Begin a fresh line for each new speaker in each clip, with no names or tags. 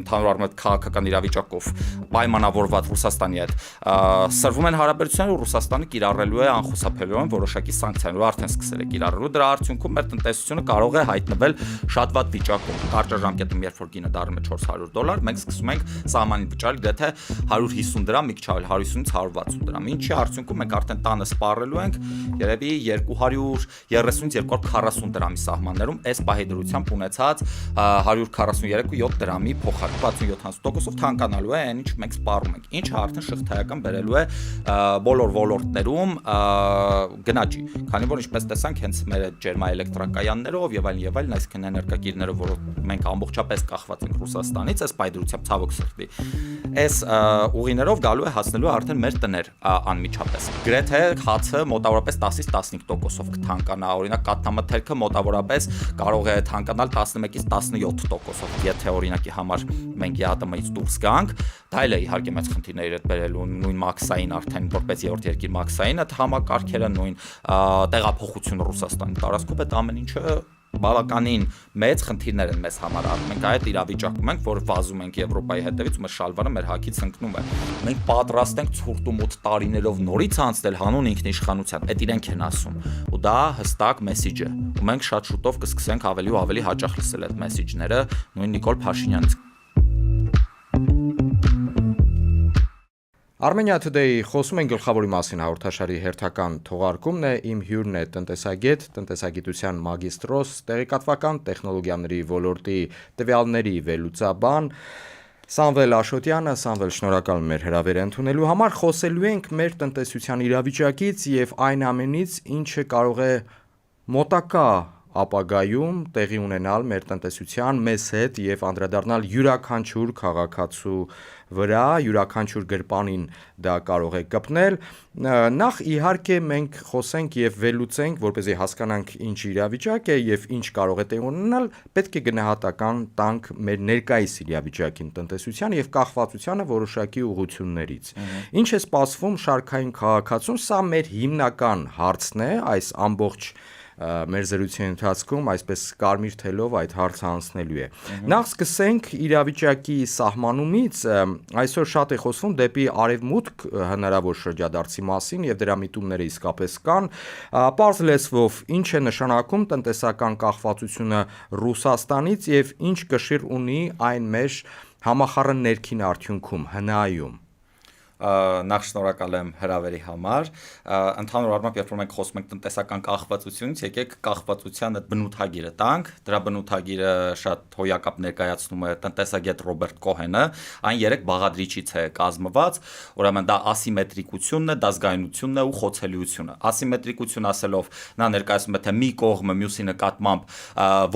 ընդհանուր առմամբ քաղաքական իրավիճակով պայմանավորված Ռուսաստանի հետ սրվում են հարաբերությունները ու Ռուսաստանը կիրառելու է անխուսափելիորեն որոշակի սանկցիաներ ու արդեն սկսել է կիրառելու դրա արդյունքում մեր տնտեսությունը կարող է հայտնվել շատ վատ վիճակում կարճաժամկետում երբ որ գինը դառնում է $400 մենք սկսում ենք սահմանին վճարել գրեթե 150 դրամ մի քիչ ավելի 150-ից 160 դրամ ինչի արդյունքում մենք արդեն տանը սպառելու ենք երևի 230-ից 240 դրամի սահմաններում այս պահի դրությամբ ունեցած 143.7 դրամի փոխարեն 60-70%-ով թանկանալու է այն ինչ մենք սպառում ենք ինչը արդեն շղթայական բերելու է բոլոր ոլորտներում գնաճի քանի որ ինչպես տեսանք հենց մեր ջերմաէլեկտրակայաններով եւ այլն այսինքն էներգակիրներով որոնք մենք ամբողջապես կախված ենք Ռուսաստանից այս պայդրությամբ ցավոք սրտի այս ուղիներով գալու է հասնելու արդեն մեր տներ անմիջապես գրեթե հացը մոտավորապես 10-ից 15%-ով կթանկանա օրինակ կաթնամթերքը մոտավորապես կարող է թանկանալ 11-ից 17%-ով եթե օրինակի համար մենք ԵԱՏՄ-ից դուրս գանք դա էլ է իհարկե մեծ խնդիրներ հետ բերելու նույն մաքսային արդեն որպես երրորդ երկիր մաքսային այդ համակարգերը նույն տեղափոխությունը Ռուսաստանի տարածքով այդ ամեն ինչը բավականին մեծ խնդիրներ են մեզ համար մենք այդ իրավիճակում ենք որ վազում ենք Եվրոպայի հետևից ու մեր շալվարը մեր հագից ընկնում է մենք պատրաստ ենք ցուրտ ու մոտ տարիներով նորից անցնել հանուն ինքնիշխանության այդ իրենք են ասում ու դա հստակ մեսիջ է ու մենք շատ շուտով կսկսենք ավելի ու ավելի հաճախ լսել այդ մեսիջները նույն Նիկոլ Փաշինյանից
Armenia Today-ի խոսում են գլխավորի մասին հաղորդաշարի հերթական թողարկումն է իմ հյուրն է տնտեսագետ, տնտեսագիտության մագիստրոս, տեղեկատվական տեխնոլոգիաների ոլորտի տվյալների վերլուծաբան Սամվել Աշոտյանը, Սամվել շնորհակալ եմ մեր հրավերը ընդունելու համար խոսելու ենք մեր տնտեսության իրավիճակից եւ այն ամենից, ինչը կարող է մոտակա ապագայում տեղի ունենալ մեր տնտեսության մեզ հետ եւ անդրադառնալ յուրաքանչյուր քաղաքացու վրա յուրաքանչյուր գրպանին դա կարող է կպնել նախ իհարկե մենք խոսենք եւ վերլուծենք որպեսզի հասկանանք ինչ իրավիճակ է եւ ինչ կարող է տեղի ունենալ պետք է գնահատական տանք մեր ներկայիս իրավիճակին տնտեսության եւ կախվածությանը որոշակի ուղղություններից ինչ է սպասվում շարքային քաղաքացուն սա մեր հիմնական հարցն է այս ամբողջ մեր զրույցի ընթացքում այսպես կարմիր թելով այդ հարցը անցնելու է նախ սկսենք իրավիճակի սահմանումից այսօր շատ է խոսվում դեպի արևմուտք հնարավոր շրջադարձի մասին եւ դրա միտումները իսկապես կան պարզ լեզվով ինչ է նշանակում տնտեսական կախվածությունը Ռուսաստանից եւ ինչ կշիռ ունի այն մեր համախառն ներքին արդյունքում հնայում
նախ շնորհակալ եմ հրավերի համար ընդհանուր առմամբ երբ որ մենք խոսում ենք տնտեսական կախվածությունից եկեք կախվածության այդ բնութագիրը տանք դրա բնութագիրը շատ հոյակապ ներկայացնում է տնտեսագետ Ռոբերտ Կոհենը այն 3 բաղադրիչից է կազմված ուրեմն դա ասիմետրիկությունն է դազգայնությունն է ու խոցելիությունը ասիմետրիկություն ասելով նա ներկայացնում է թե մի կողմը մյուսի նկատմամբ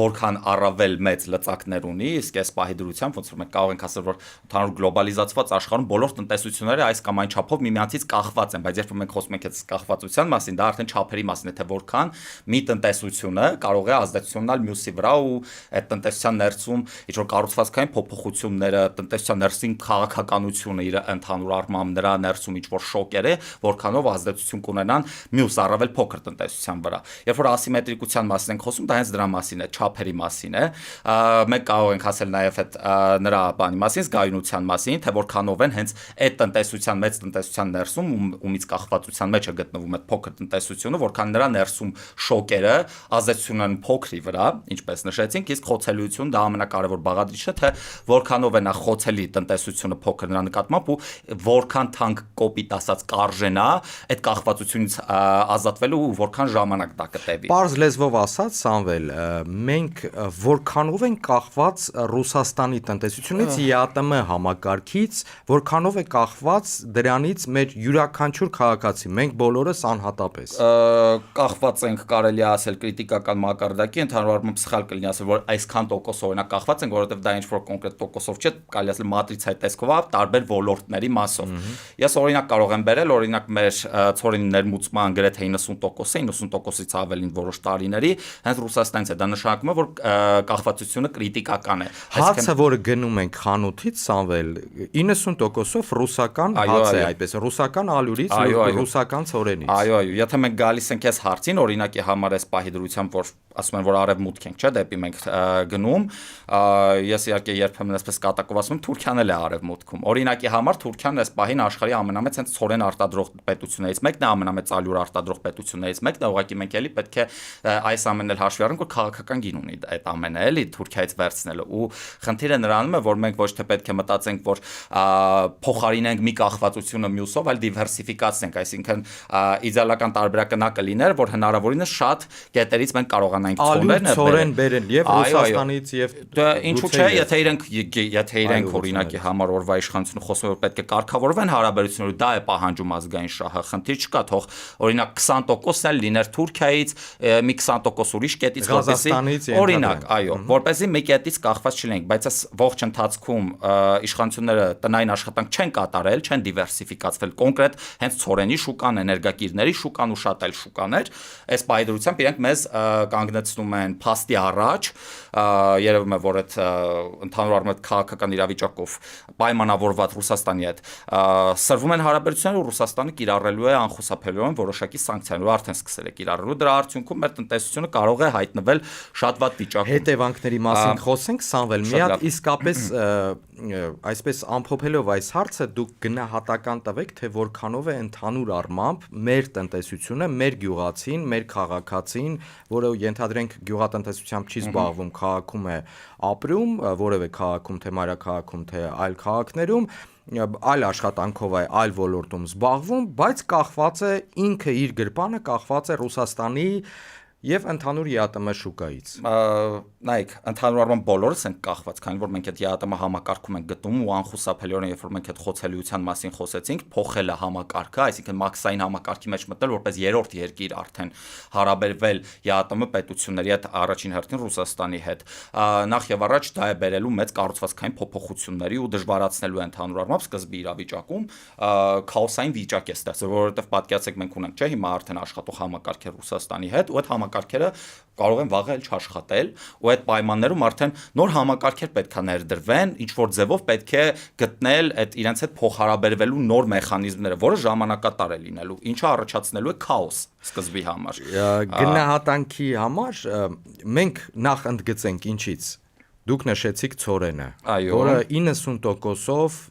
որքան առավել մեծ լծակներ ունի իսկ այս պահի դրությամբ ոնց որ մենք կարող ենք ասել որ ընդհանուր գլոբալիզացված աշխարհում բոլոր տնտեսությունները այս կամ այն չափով միմյանցից կախված են, բայց երբ մենք խոսում ենք այս կախվածության մասին, դա արդեն չափերի մասին է, թե որքան մի տնտեսությունը կարող է ազդեցություն ունենալ մյուսի վրա ու այդ տնտեսության ներսում ինչ-որ կառուցվածքային փոփոխությունները, տնտեսության ներսին քաղաքականությունը իր ընդհանուր առմամբ նրա ներսում ինչ-որ շոկեր է, որքանով ազդեցություն կունենան մյուս առավել փոքր տնտեսության վրա։ Երբ որ ասիմետրիկության մասին ենք խոսում, դա հենց դրա մասին է, չափերի մասին է։ Մենք կարող ենք ասել նաև այդ նրա բանի մասին, զգայունության մասին, թե որքանով են հենց այդ տնտեսության մեծ տնտեսության ներսում ումից կախվածության մեջ է գտնվում այդ փոքր տնտեսությունը, որքան նրա ներսում շոկերը ազդեցություն են փոքրի վրա, ինչպես նշեցինք, իսկ խոցելիություն դա ամենակարևոր բաղադրիչն է, թե որքանով է նա խոցելի տնտեսությունը փոքր նրա նկատմամբ ու որքան թանկ կոպիտ ասած կարժենա այդ կախվածությունից ազատվելու ու որքան ժամանակ դա կտևի։
Պարզ լեզվով ասած, Սամվել, մենք որքանով ենք կախված Ռուսաստանի տնտեսությունից, ԵԱՏՄ համակարգից, որքանով է կախված դրանից մեր յուրաքանչյուր քաղաքացի, մենք բոլորս անհատապես։
Կախված ենք, կարելի է ասել կրիտիկական մակարդակի, ընդհանուր առմամբ սխալ կլինի ասել, որ այսքան տոկոս օրինակ կախված ենք, որովհետև դա ինչ-որ կոնկրետ տոկոսով չէ, կարելի ասել մատրիցայի տեսքով է, տարբեր ոլորտների մասով։ Ես օրինակ կարող եմ բերել, օրինակ մեր ցորենի ներմուծման գրեթե 90%-ը, 90%-ից ավելին որոշ տարիների, հենց Ռուսաստանից է, դա նշանակում է, որ կախվածությունը կրիտիկական է։
Հացը, որը գնում ենք խանութից, Սամվել, 90%-ով ռուսական հաց է այդպես ռուսական ալյուրից, ռուսական ցորենից։
Այո, եթե մենք գալիս ենք այս հարցին, օրինակի համար այս պահի դրությամբ, որ ասում են, որ արևմուտք ենք, չէ, դեպի մենք գնում, ես իհարկե երբեմն այսպես կատակով ասում եմ, Թուրքիան էլ է արևմուտքում։ Օրինակի համար Թուրքիան այս պահին աշխարհի ամենամեծ հենց ցորեն արտադրող պետություններից մեկն է, ամենամեծ ալյուր արտադրող պետություններից մեկն է, ուղղակի մենք էլի պետք է այս ամենն էլ հաշվի առնենք, որ քաղաքական գին ունի այդ ամենը էլի Թուրքիայից վերցնելը, ու խնդիրը նրանում է, որ մենք ոչ թե պետք է մտածենք, որ փոխարինենք մի կախվածությունը մյուսով, այլ դիվերսիֆիկացնենք, այսինքն իդեալական տարբերակը նա կլիներ, որ հնարավորինս շատ կետերից մենք կարողանանք
ցորեն բերեն եւ Ռուսաստանից եւ
ինչու՞ չէ, եթե իրենք օրինակի համար օրվա իշխանությունը խոսում որ պետք է կարգավորվեն հարաբերությունները, դա է պահանջում ազգային շահը, խնդիր չկա, թող օրինակ 20% էլ լիներ Թուրքիայից, մի 20% ուրիշ կետից,
որպեսզի
օրինակ, այո, որպեսզի մի կետից կախված չլինենք, բայց այս ողջ ընթացքում իշխանությունները տնային աշխատանք չեն կատարել, չեն դիվերսիֆիկացվել կոնկրետ հենց ցորենի շուկան, էներգակիրների շուկան ու շատ այլ շուկաներ, այս պայդրությամբ իրենք մեզ կանգնեցնում են փաստի առաջ, երևում է, որ այդ ընդհանուր առմամբ քաղաքական իրավիճակով պայմանավորված Ռուսաստանի հետ սրվում են հարաբերությունները, ու Ռուսաստանը կիրառելու է անխուսափելիորեն որոշակի սանկցիաներ, ու արդեն սկսել է կիրառելու, դրա արդյունքում մեր տնտեսությունը կարող է հայտնվել շատ վատ վիճակում։
Հետևանքների մասին խոսենք, Սամվել, մի հատ իսկապես այսպես ամփոփելով այս հարցը դուք գնահատական տվեք, թե որքանով է ընդհանուր առմամբ մեր տնտեսությունը, մեր գյուղացին, մեր քաղաքացին, որը ենթադրենք գյուղատնտեսությամբ չի զբաղվում, քաղաքում է ապրում, որևէ քաղաքում, թե մայրաքաղաքում, թե այլ քաղաքներում, այլ աշխատանքով է, այլ ոլորտում զբաղվում, բայց կախված է ինքը իր գրպանը կախված է Ռուսաստանի եւ ընդհանուր ԵԱՏՄ շուկայից։
Նայեք, ընդհանուր առմամբ բոլորս ենք կախված, քանի որ մենք այդ ԵԱՏՄ համակարգում ենք գտնում ու անխուսափելիորեն, երբ որ մենք այդ խոցելիության մասին խոսեցինք, փոխել է համակարգը, այսինքն մաքսային համակարգի մեջ մտնել որպես երրորդ երկիր արդեն հարաբերվել ԵԱՏՄ պետությունների հետ, առաջին հերթին Ռուսաստանի հետ։ Նախ եւ առաջ դա է բերելու մեծ կառուցվածքային փոփոխությունների ու դժվարացնելու է ընդհանուր առմամբ սկզբի իրավիճակում քաոսային վիճակ է ստեղծել, որովհետեւ պատկերացեք մենք ունենք, չէ, հիմա արդեն աշխատող համակարգ է Ռուսաստանի հետ, ու այդ համակարգերը կարող են վաղը էլ չաշխատել, ու այդ պայմաններում արդեն նոր համակարգեր պետք է ներդրվեն, ինչ որ ձևով պետք է գտնել այդ իրենց հետ փոխհարաբերվելու նոր մեխանիզմները, որը ժամանակատար է լինելու, ինչը առաջացնելու է քաոս սկզբի համար։
Գնահատանքի համար մենք նախ ընդգծենք ինչից դուք նշեցիք ցորենը, որը 90%-ով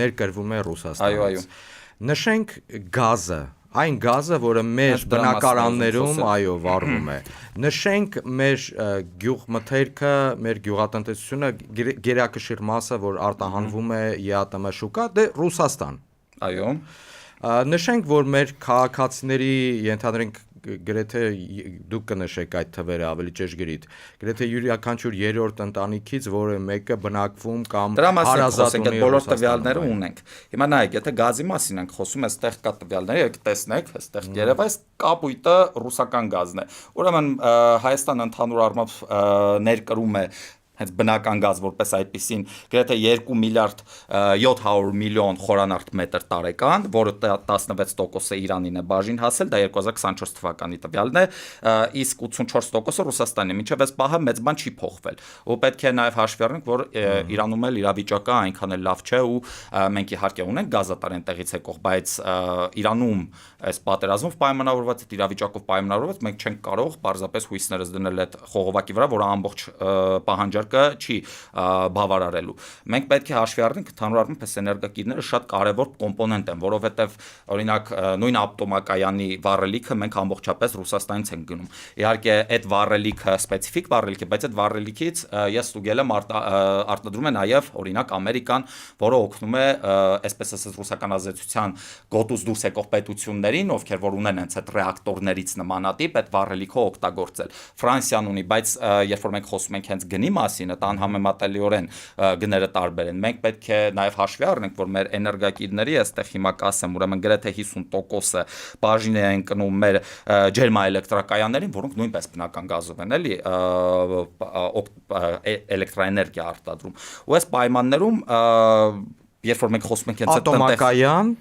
ներկրվում է Ռուսաստանից։ Նշենք գազը, այն գազը, որը մեր բնակարաններում, այո, վառվում է։ Նշենք մեր գյուղմթերքը, մեր գյուղատնտեսությունը գերակշիռ մասը, որ արտահանվում է ԵԱՏՄ շուկա, դե Ռուսաստան։
Այո։
Նշենք, որ մեր քաղաքացիների ենթադրենք գրեթե դուք կնշեք այդ թվերը ավելի ճշգրիտ, գրեթե յուրաքանչյուր երրորդ ընտանիքից որը մեկը բնակվում կամ
հարազատ ունի բոլոր տվյալները ունենք։ Հիմա նայեք, եթե գազի մասին ենք խոսում, այստեղ կա տվյալները, եկեք տեսնեք, այստեղ երևա այս կապույտը ռուսական գազն է։ Ուրեմն Հայաստանը ընդհանուր առմամբ ներկրում է հենց բնական գազ որպես այդպիսին գրեթե 2 միլիարդ 700 միլիոն խորանարդ մետր տարեկան, որը 16%-ը Իրանին է բաժին հասել, դա 2024 թվականի տվյալն է, իսկ 84%-ը Ռուսաստանին է, մինչև այս պահը մեծ բան չի փոխվել։ Ու պետք է նաև հաշվի առնենք, որ Իրանում էլ իրավիճակը այնքան էլ լավ չէ ու մենք իհարկե ունենք գազատարեն տեղից եկող, բայց Իրանում այս պատերազմով պայմանավորված, այդ իրավիճակով պայմանավորված մենք չենք կարող պարզապես հույսներս դնել այդ խողովակի վրա, որը ամբողջ պահանջարկը չի բավարարելու։ Մենք պետք է հաշվի առնենք ընդհանուր առմամբ այս էներգակիրները շատ կարևոր կոմպոնենտ են, որովհետև օրինակ նույն ապտոմակայանի վառելիքը մենք ամբողջապես Ռուսաստանից ենք գնում։ Իհարկե այդ վառելիքը սպეციფიկ վառելիք է, բայց այդ վառելիքից ես ստուգել եմ արտադրում է նաև օրինակ Ամերիկան, որը օգնում է այսպես ասած ռուսական ազդեցության գոտուց դուրս եկող պետություններին, ովքեր որ ունեն հենց այդ ռեակտորներից նմանատիպ այդ վառելիքը օգտագործել։ Ֆրանսիան ունի, բայց երբ որ մենք խոսում ենք հենց գնի մասին, դա անհամեմատելիորեն գները տարբեր են։ Մենք պետք է նաև հաշվի առնենք, որ մեր էներգակիրների այստեղ հիմա կասեմ, ուրեմն գրեթե 50%-ը բաժին է ընկնում մեր ջերմաէլեկտրակայաններին, որոնք նույնպես բնական գազով են, էլի էլեկտրաէներգիա արտադրում։ Ու այս պայմաններում, երբ որ մենք խոսում ենք հենց
ատոմակայան,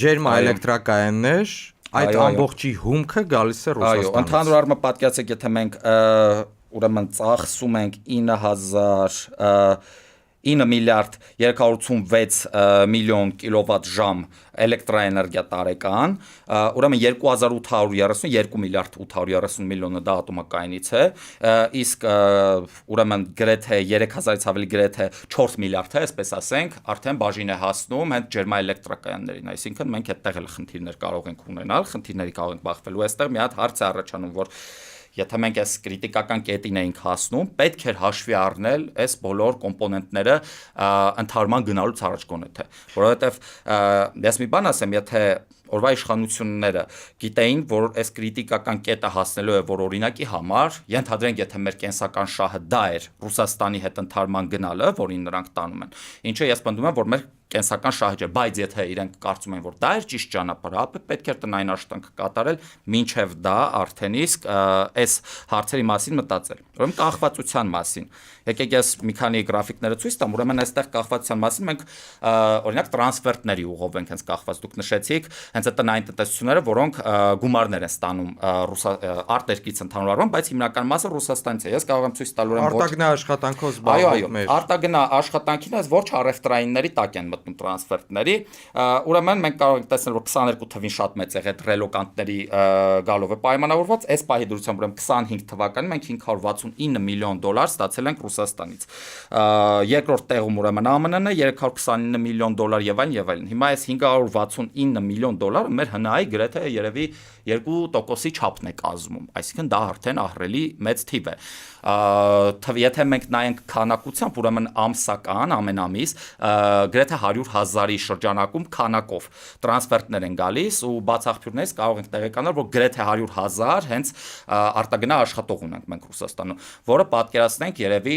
ջերմաէլեկտրակայաններ, այդ ամբողջի հումքը գալիս է Ռուսաստանից։
Այո, ընդհանուր առմամբ պատկերացեք, եթե մենք ուրեմն ծախսում ենք 9000 9 միլիարդ 386 միլիոն կիլովատ ժամ էլեկտրաէներգիա տարեկան, ուրեմն 2832 միլիարդ 830 միլիոնը դա ատոմակայինից է, իսկ ուրեմն գրեթե 3000-ից ավելի գրեթե 4 միլիարդ է, այսպես ասենք, արդեն բաժին է հասնում հենց ջերմաէլեկտրակայաններին, այսինքն մենք այդտեղ էլ խնդիրներ կարող ենք ունենալ, խնդիրների կարող ենք բախվելու, այստեղ մի հատ հարց է առաջանում, որ եթե մենք այս կրիտիկական կետին էինք հասնում, պետք էր հաշվի առնել այս բոլոր կոմպոնենտները ընդհանրման գնալուց առաջ գոնե թե, որովհետև ես մի բան ասեմ, եթե օրվա իշխանությունները գիտեին, որ այս կրիտիկական կետը հասնելու է, որ օրինակի համար, ենթադրենք, եթե մեր կենսական շահը դա էր Ռուսաստանի հետ ընդհանրման գնալը, որին նրանք տանում են, ինչը ես պնդում եմ, որ մեր կենսական շահը չէ, բայց եթե իրենք կարծում են, որ դա էր ճիշտ ճանապարհը, պետք է տնային աշխատանք կատարել, մինչև դա արդեն իսկ այս հարցերի մասին մտածել։ Ուրեմն կախվածության մասին։ Եկեք ես մի քանի գրաֆիկները ցույց տամ, ուրեմն այստեղ կախվածության մասին մենք օրինակ տրանսֆերտների ուղով ենք հենց կախված, դուք նշեցիք, հենց այդ տնային տնտեսությունները, որոնք գումարներ են ստանում արտերկից ընդհանուր առմամբ, բայց հիմնական մասը Ռուսաստանից է։ Ես կարող եմ ցույց տալ ուրեմն
արտագնա աշխատանքով զբաղվող մեր
արտագնա աշխատանքին այս ոչ առևտրայինների տակ են մտնում տրանսֆերտների, ուրեմն մենք կարող ենք տեսնել, որ 22 թվին շատ մեծ է այդ ռելոկանտների գալով է պայմանավորված, այս պահի դրությամբ ուրեմն 25 թվականին մենք 569 միլիոն դոլար ստացել ենք Ռուսաստանից։ Երկրորդ տեղում ուրեմն ԱՄՆ-ն է 329 միլիոն դոլար եւ այլն։ Հիմա այս 569 միլիոն դոլարը մեր ՀՆԱ-ի գրեթե երևի 2%-ի չափն է կազմում, այսինքն դա արդեն ահռելի մեծ թիվ է։ Եթե մենք նայենք քանակությամբ, ուրեմն ամսական ամեն ամիս գրեթե 100,000-ի շրջանակում քանակով տրանսֆերտներ են գալիս ու բաց աղբյուրներից կարող ենք տեղեկանալ, որ գրեթե 100,000 հենց արտագնա աշխատող ունենք մենք Ռուսաստանում, որը պատկերացնենք երևի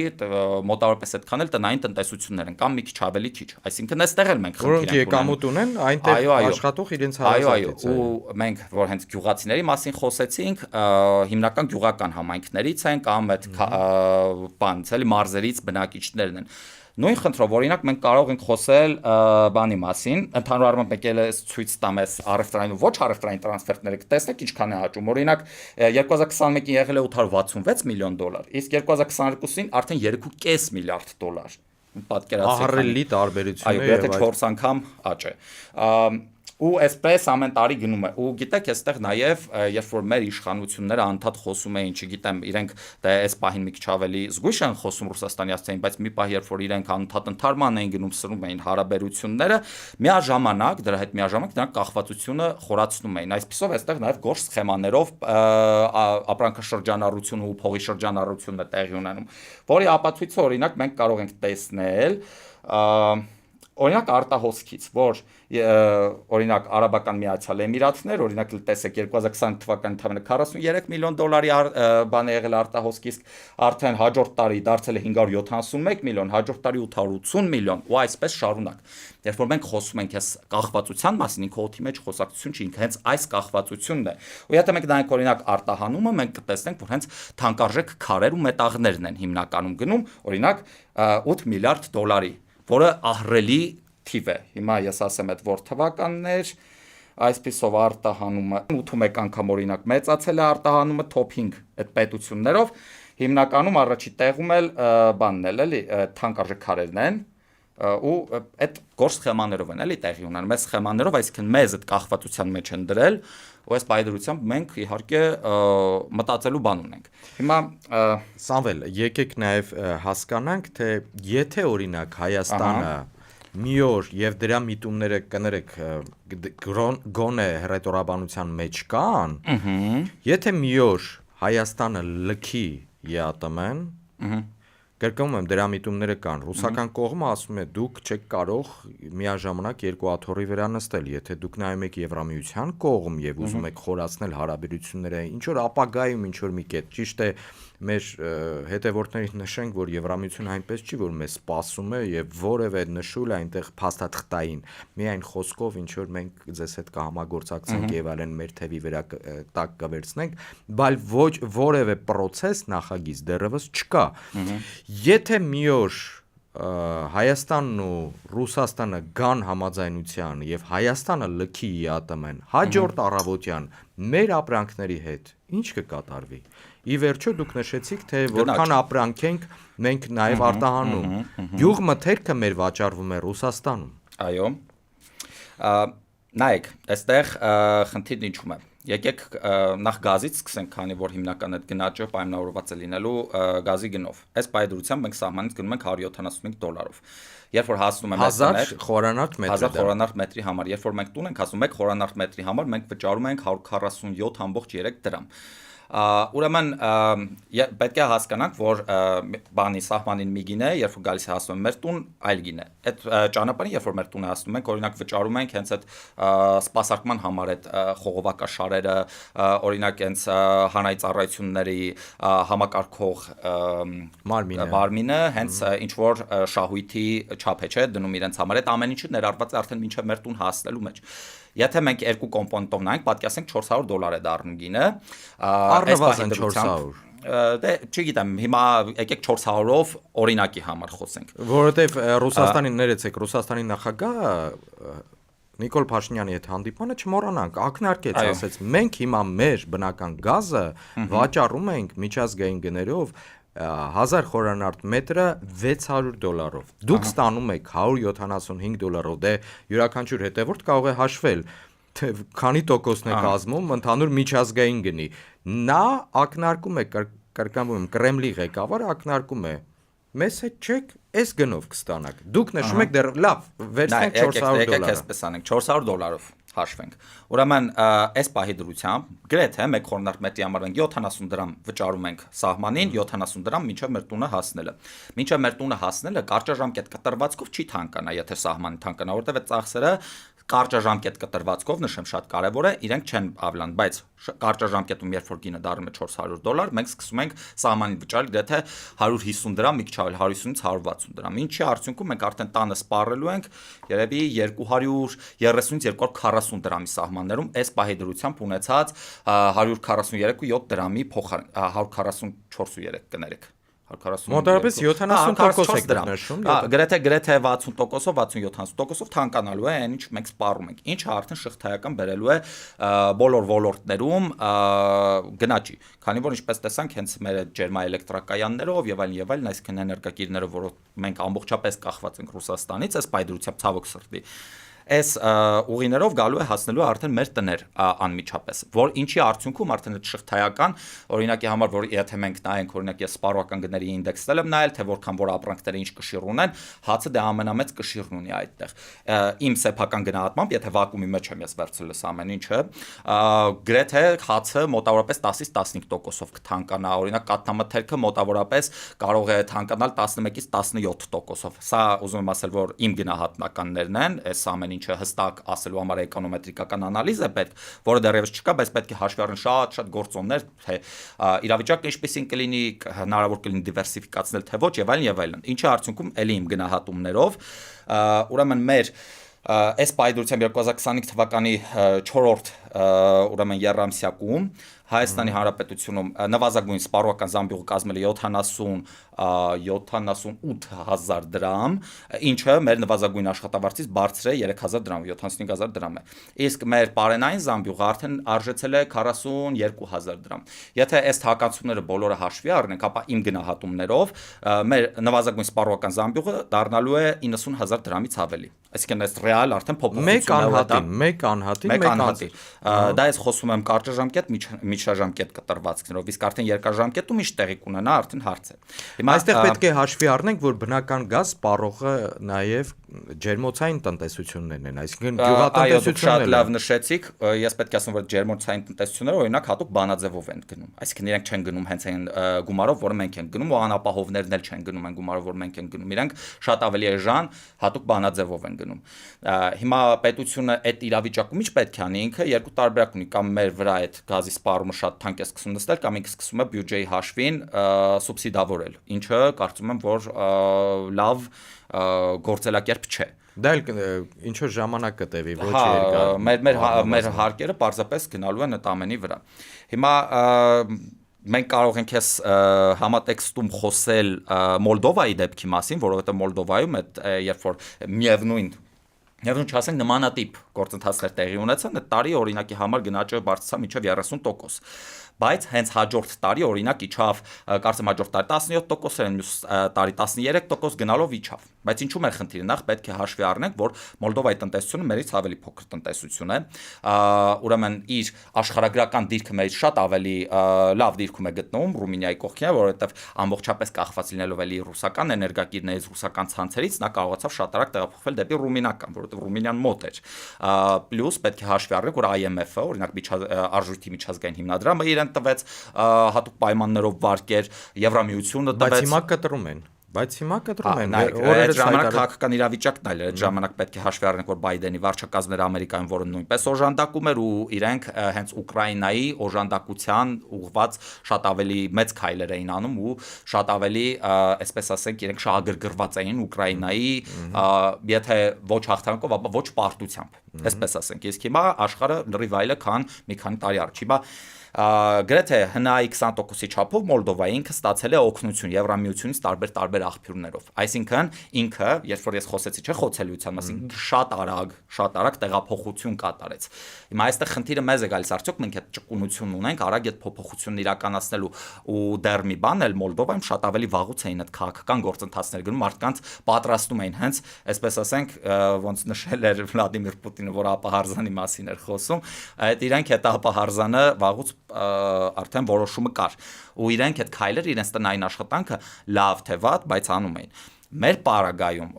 մոտավորապես այդքան էլ տնային տնտեսություններ են կամ մի քիչ ավելի քիչ, այսինքն այստեղ էլ մենք
խնդիր ենք, որոնք եկամուտ ունեն, այնտեղ աշխատող իրենց հարազատից է։
Ու մենք որ հենց գյուղացիների մասին խոսեցինք, հիմնական գյուղական համայնքներից են կամ այդ բանից էլի մարզերից բնակիչներն են։ Նույն խնդրով, օրինակ մենք կարող ենք խոսել բանի մասին, ընդհանուր առմամբ մեկ էլ ցույց տամ այս առևտրային ու ոչ առևտրային տրանսֆերտները, կտեսնեք ինչքան է աճում։ Օրինակ 2021-ին եղել է 866 միլիոն դոլար, իսկ 2022-ին արդեն 3.5 միլիարդ դոլար։ Պատկերացրեք։
Ահռելի տարբերություն է,
այո, եթե 4 անգամ աճ է։ Ու այսպես ամեն տարի գնում է։ Ու գիտեք, այստեղ նաև երբ որ մեր իշխանությունները անդադ խոսում էին, չգիտեմ, իրենք դա այս պահին մի քիչ ավելի զգույշ են խոսում Ռուսաստանի հասցեին, բայց մի պահ երբ որ իրենք անդադ ընդհանրման էին գնում, սրում էին հարաբերությունները, միաժամանակ դրա հետ միաժամանակ նրանք կախվածությունը խորացնում էին։ Այսպիսով այստեղ նաև գորշ սխեմաներով ապրանքաշրջանառությունը ու փողի շրջանառությունն է տեղի ունենում, որի ապացույցը օրինակ մենք կարող ենք տեսնել օրինակ արտահոսքից, որ օրինակ Արաբական Միացյալ Էմիրաթներ, օրինակ տեսեք 2020 թվականին ընդամենը 43 միլիոն դոլարի բան է եղել արտահոսք, իսկ արդեն հաջորդ տարի դարձել է 571 միլիոն, հաջորդ տարի 880 միլիոն, ու այսպես շարունակ։ Երբ որ մենք խոսում ենք այս կախվածության մասին, ինքը օդի մեջ խոսակցություն չի, ինքը հենց այս կախվածությունն է։ Ու եթե մենք նայենք օրինակ արտահանումը, մենք կտեսնենք, որ հենց թանկարժեք քարեր ու մետաղներն են հիմնականում գնում, օրինակ 8 միլիարդ դոլարի, որը ահռելի թիվ է։ Հիմա ես ասեմ այդ որ թվականներ, այսպիսով արտահանումը 81 անգամ օրինակ մեծացել է արտահանումը top 5 այդ պետություններով, հիմնականում առաջի տեղում էլ բանն էլ էլի թանկարժեք քարերն են ու այդ գորշ սխեմաներով են էլի տեղի ունենում, այս սխեմաներով, այսինքն մեզ այդ կախվածության մեջ են դրել, ու այս բայդրությամբ մենք իհարկե մտածելու բան ունենք։ Հիմա
Սամվել, եկեք նաև հասկանանք, թե եթե օրինակ Հայաստանը մի օր եւ դրա միտումները կներեք գոնե հռետորաբանության մեջ կան, եթե մի օր Հայաստանը լքի ԵԱՏՄ-ն, կրկնում եմ, դրա միտումները կան, ռուսական կողմը ասում է դուք չեք կարող միաժամանակ երկու աթոռի վրա նստել, եթե դուք նայում եք Եվրամիության կողմ եւ ուզում եք խորացնել հարաբերությունները, ինչ որ ապագայում ինչ որ մի կետ, ճիշտ է, մեր հետևորդներից նշենք, որ Եվրամիությունը այնպես չի, որ մեզ սպասում է եւ որևէ նշույլ այնտեղ փաստաթղթային, միայն խոսքով ինչ որ մենք ձեզ հետ կհամագործակցենք եւ այլն մեր թևի վրա տակ կվերցնենք, բայց ոչ որևէ process նախագիծ դեռևս չկա։ Եթե մի օր Հայաստանն ու Ռուսաստանը գան համաձայնության եւ Հայաստանը լքի ԵԱՏՄ-ն, հաջորդ առավոտյան մեր ապրանքների հետ ինչ կկատարվի։ ի վերջո դուք նշեցիք, թե որքան ապրանք ենք մենք նաև արտահանում։ Գյուղմթերքը մեր վաճառվում է Ռուսաստանում։
Այո։ Նայեք, այստեղ խնդիրն ինչու՞մ է։ Եկեք նախ գազից սկսենք, քանի որ հիմնական այդ գնաճը պայմանավորված է լինելու գազի գնով։ Այս պայմանությամբ մենք սահմանից գնում ենք $175։ Երբ որ հասնում է
1000 խորանարդ մետրի
1000 խորանարդ մետրի համար, երբ որ մենք տուն ենք հասնում 1 խորանարդ մետրի համար, մենք վճարում ենք 147.3 դրամ։ Ուրեմն պետք է հասկանանք, որ բանի սահմանին մի գինե, երբ որ գալիս է հասնում է մեր տուն, այլ գինե։ Այդ ճանապարհին, երբ որ մեր տուն է հասնում ենք, օրինակ վճարում ենք հենց այդ սպասարկման համար այդ խողովակաշարերը, օրինակ հենց հանրային ծառայությունների համակարգող մարմինը, հենց ինչ որ շահույթի չափ է, չէ, դնում իրենց համար։ Այդ ամեն ինչը ներառված է արդեն մինչև մեր տուն հասնելու մեջ։ Եթե մենք երկու կոմպոնենտով նայենք, պատկասենք $400 է դառնում գինը։
Առնվազն 400։
Դե չգիտեմ, հիմա եկեք 400-ով օրինակի համար խոսենք։
Որովհետև Ռուսաստանի ներեցեք, Ռուսաստանի նախագահը Նիկոլ Փաշինյանի հետ հանդիպանը չմոռանանք, ակնարկեց, ասեց, մենք հիմա մեր բնական գազը վաճառում ենք միջազգային գներով 1000 խորանարդ մետրը $600։ Դուք ստանում եք $175, դե յուրաքանչյուր հետևորդ կարող է հաշվել, թե քանի տոկոսն է կազմում ընդհանուր միջազգային գնի։ Նա ակնարկում է, կրկնվում եմ, Կրեմլի ղեկավարը ակնարկում է, մեզ հետ չեք, այս գնով կստանաք։ Դուք նշում եք դեռ լավ, վերցնենք $400։
Եկեք այսպես անենք, $400 հաշվենք։ Ուրեմն այս պահի դրությամբ գրեթե 1 խորանարդ մետրի համար մենք 70 դրամ վճարում ենք սահմանին, 70 դրամ մինչև մեր տունը հասնելը։ Մինչև մեր տունը հասնելը կարճաժամկետ կտրվածքով չի թանկանա, եթե սահմանի թանկանա, որտեղ այդ ծախսերը կարճաժամկետ կտրվածքով նշեմ շատ կարևոր է, իրենք չեն ավլան, բայց կարճաժամկետում երբ որ գինը դառնում է $400, մենք սկսում ենք սահմանին վճարել գրեթե 150 դրամ, մի քիչ ավել 150-ից 160 դրամ։ Ինչի արդյունքում մենք արդեն տանը սպառելու ենք երևի 230-ից 240 դրամի սահմաններում, այս պահի դրությամբ ունեցած 143.7 դրամի փոխարեն 144.3 կներեք։
Մոտավորապես 70% եք նշում,
գրեթե 60%-ով, 60-70%-ով թանկանալու է այն ինչ մենք սպառում ենք, ինչը արդեն շղթայական բերելու է բոլոր ոլորտներում գնաճի, քանի որ ինչպես տեսանք, հենց մեր ջերմաէլեկտրակայաններով եւ այլն, այսինքն էներգակիրներով, որոնք մենք ամբողջապես կախված ենք Ռուսաստանից, այս պայդրությամբ ցավոք սրտի այս ուղիներով գալու է հասնելու արդեն մեր տներ անմիջապես, որ ինչի արդյունքում արդեն այդ շղթայական օրինակի համար, որ եթե մենք նայենք օրինակ ես սպառողական գների ինդեքսն եմ նայել, թե որքան որ ապրանքները ինչ կշիռ ունեն, հացը դե ամենամեծ կշիռն ունի այդտեղ։ Իմ սեփական գնահատմամբ, եթե վակուումի մեջ եմ ես վերցրել այս ամեն ինչը, գրեթե հացը մոտավորապես 10-ից 15%-ով կթանկանա, օրինակ կաթնամթերքը մոտավորապես կարող է թանկանալ 11-ից 17%-ով։ Սա ուզում եմ ասել, որ իմ գնահատականներն են, այս ամեն ինչը հստակ ասելու համար էկոնոմետրիկական անալիզ է պետք, որը դեռևս չկա, բայց պետք է հաշվի առնել շատ գործոններ, թե իրավիճակը ինչպեսին կլինի, հնարավոր կլինի դիվերսիֆիկացնել, թե ոչ եւ այլն։ Ինչի արդյունքում ելի իմ գնահատումներով, ուրեմն մեր այս պայդրությամբ 2025 թվականի 4-րդ ուրեմն եռամսյակում Հայաստանի Հանրապետությունում նվազագույն սպառողական զամբյուղը կազմել է 78,000 դրամ, ինչը մեր նվազագույն աշխատավարձից բարձր է 3000 դրամ, 75000 դրամ է։ Իսկ մեր պարենային զամբյուղը արդեն արժեցել է 42000 դրամ։ Եթե այս թվականությունները բոլորը հաշվի առնենք, ապա իմ գնահատումներով մեր նվազագույն սպառողական զամբյուղը դառնալու է 90000 դրամից ավելի։ Այսինքն այս ռեալ արդեն փոփոխություն
մեկ անհատի։
Դա ես խոսում եմ կարճաժամկետ, միջաժամկետ կտրվածքներով, իսկ արդեն երկարաժամկետում ինչ տեղի կունենա, արդեն հարց է։
Հիմա այստեղ պետք է հաշվի առնենք, որ բնական գազ սպառողը նաև ջերմոցային տնտեսություններն են, այսինքն գյուղատնտեսությունն է։
Շատ լավ նշեցիք, ես պետք է ասեմ, որ ջերմոցային տնտեսությունները օրինակ հատուկ բանաձևով են գնում, այսինքն իրենք չեն գնում հենց այն գումարով, որը մենք ենք գնում, ու անապահովներն էլ չեն գնում այն գումարով, որ մենք ենք գնում, իրենք շատ ավելի էժան հատուկ բանաձևով են գնում։ Հիմա պետությունը այդ իրավիճակում ինչ պետք է անի, ինքը երկու տարբերակ ունի, կամ մեր վրա այդ գազի սպառումը շատ թանկ է սկսում նստել, կամ ինքը սկսում է բյուջեի հաշվին սուբսիդավորել, ինչը կարծում եմ, որ լավ գործելակերպ չէ։
Դա էլ ինչ որ ժամանակ կտևի, ոչ երկար։
Մեր հարկերը պարզապես գնալու են այդ ամենի վրա։ Հիմա մենք կարող ենք այս համատեքստում խոսել Մոլդովայի դեպքի մասին, որովհետև Մոլդովայում այդ երբ որ միևնույն Եվ ինչ ասենք նմանատիպ գործընթացներ տեղի ունեցան, այդ տարի օրինակի համար գնաճը բարձրացավ մինչև 30%, բայց հենց հաջորդ տարի օրինակ իջավ, կարծեմ հաջորդ տարի 17% էր, մյուս տարի 13% գնալով իջավ, բայց ինչու՞ մեր խնդիրը, նախ պետք է հաշվի առնենք, որ Մոլդովայի տնտեսությունը մերից ավելի փոքր տնտեսություն է, ուրեմն իր աշխարհագրական դիրքը մերից շատ ավելի լավ դիրքում է գտնվում Ռումինիայի կողքին, որովհետև ամբողջապես կախված լինելով էլի ռուսական էներգակիրներից, ռուսական ցանցերից, նա կարողացավ շատ արագ տեղափոխվել դեպի ռումինական, որովհետև Ռումինիան մոտ էր, պլյուս պետք է հաշվի առնենք, որ IMF-ը, օրինակ արժույթի միջազգային հիմնադրամը իրեն տվեց հատուկ պայմաններով վարկեր, Եվրամիությունը տվեց,
բայց հիմա կտրում են,
այդ ժամանակ քաղաքական իրավիճակն այլ էր, այդ ժամանակ պետք է հաշվի առնենք, որ Բայդենի վարչակազմները Ամերիկայում, որը նույնպես օժանդակում էր, ու իրենք հենց Ուկրաինայի օժանդակության ուղղված շատ ավելի մեծ քայլեր էին անում ու շատ ավելի, այսպես ասենք, իրենք շահագրգռված էին Ուկրաինայի, եթե ոչ հաղթանակով, ապա ոչ պարտությամբ, այսպես ասենք, իսկ հիմա աշխարհը լրիվ այլ է, քան մի քանի տարի առաջ, հիմա գրեթե ՀՆԱ-ի 20%-ի չափով Մոլդովայի ինքը ստացել է օգնություն Եվրամիությունից տարբեր աղբյուրներով։ Այսինքն ինքը, երբ որ ես խոսեցի, չէ, խոցելիության մասին, շատ արագ տեղափոխություն կատարեց։ Հիմա այստեղ խնդիրը մեզ է գալիս, արդյոք մենք այդ ճկունությունն ունենք, արագ այդ փոփոխությունն իրականացնելու ու դեռ մի բան էլ Մոլդովայում շատ ավելի վաղուց էին այդ քաղաքական գործընթացներ գնում, մարդկանց պատրաստում էին հենց, այսպես ասենք, ոնց նշել էր Վլադիմիր Պուտինը, որ ապահարզանի մասին էր խոսում, այդ իրենք այդ ապահարզանը վաղուց արդեն որոշումը կար ու իրենք այդ քայլերը իրենց տնային աշխատանքը լավ թե վատ, բայց անում էին։ Մեր պարագայում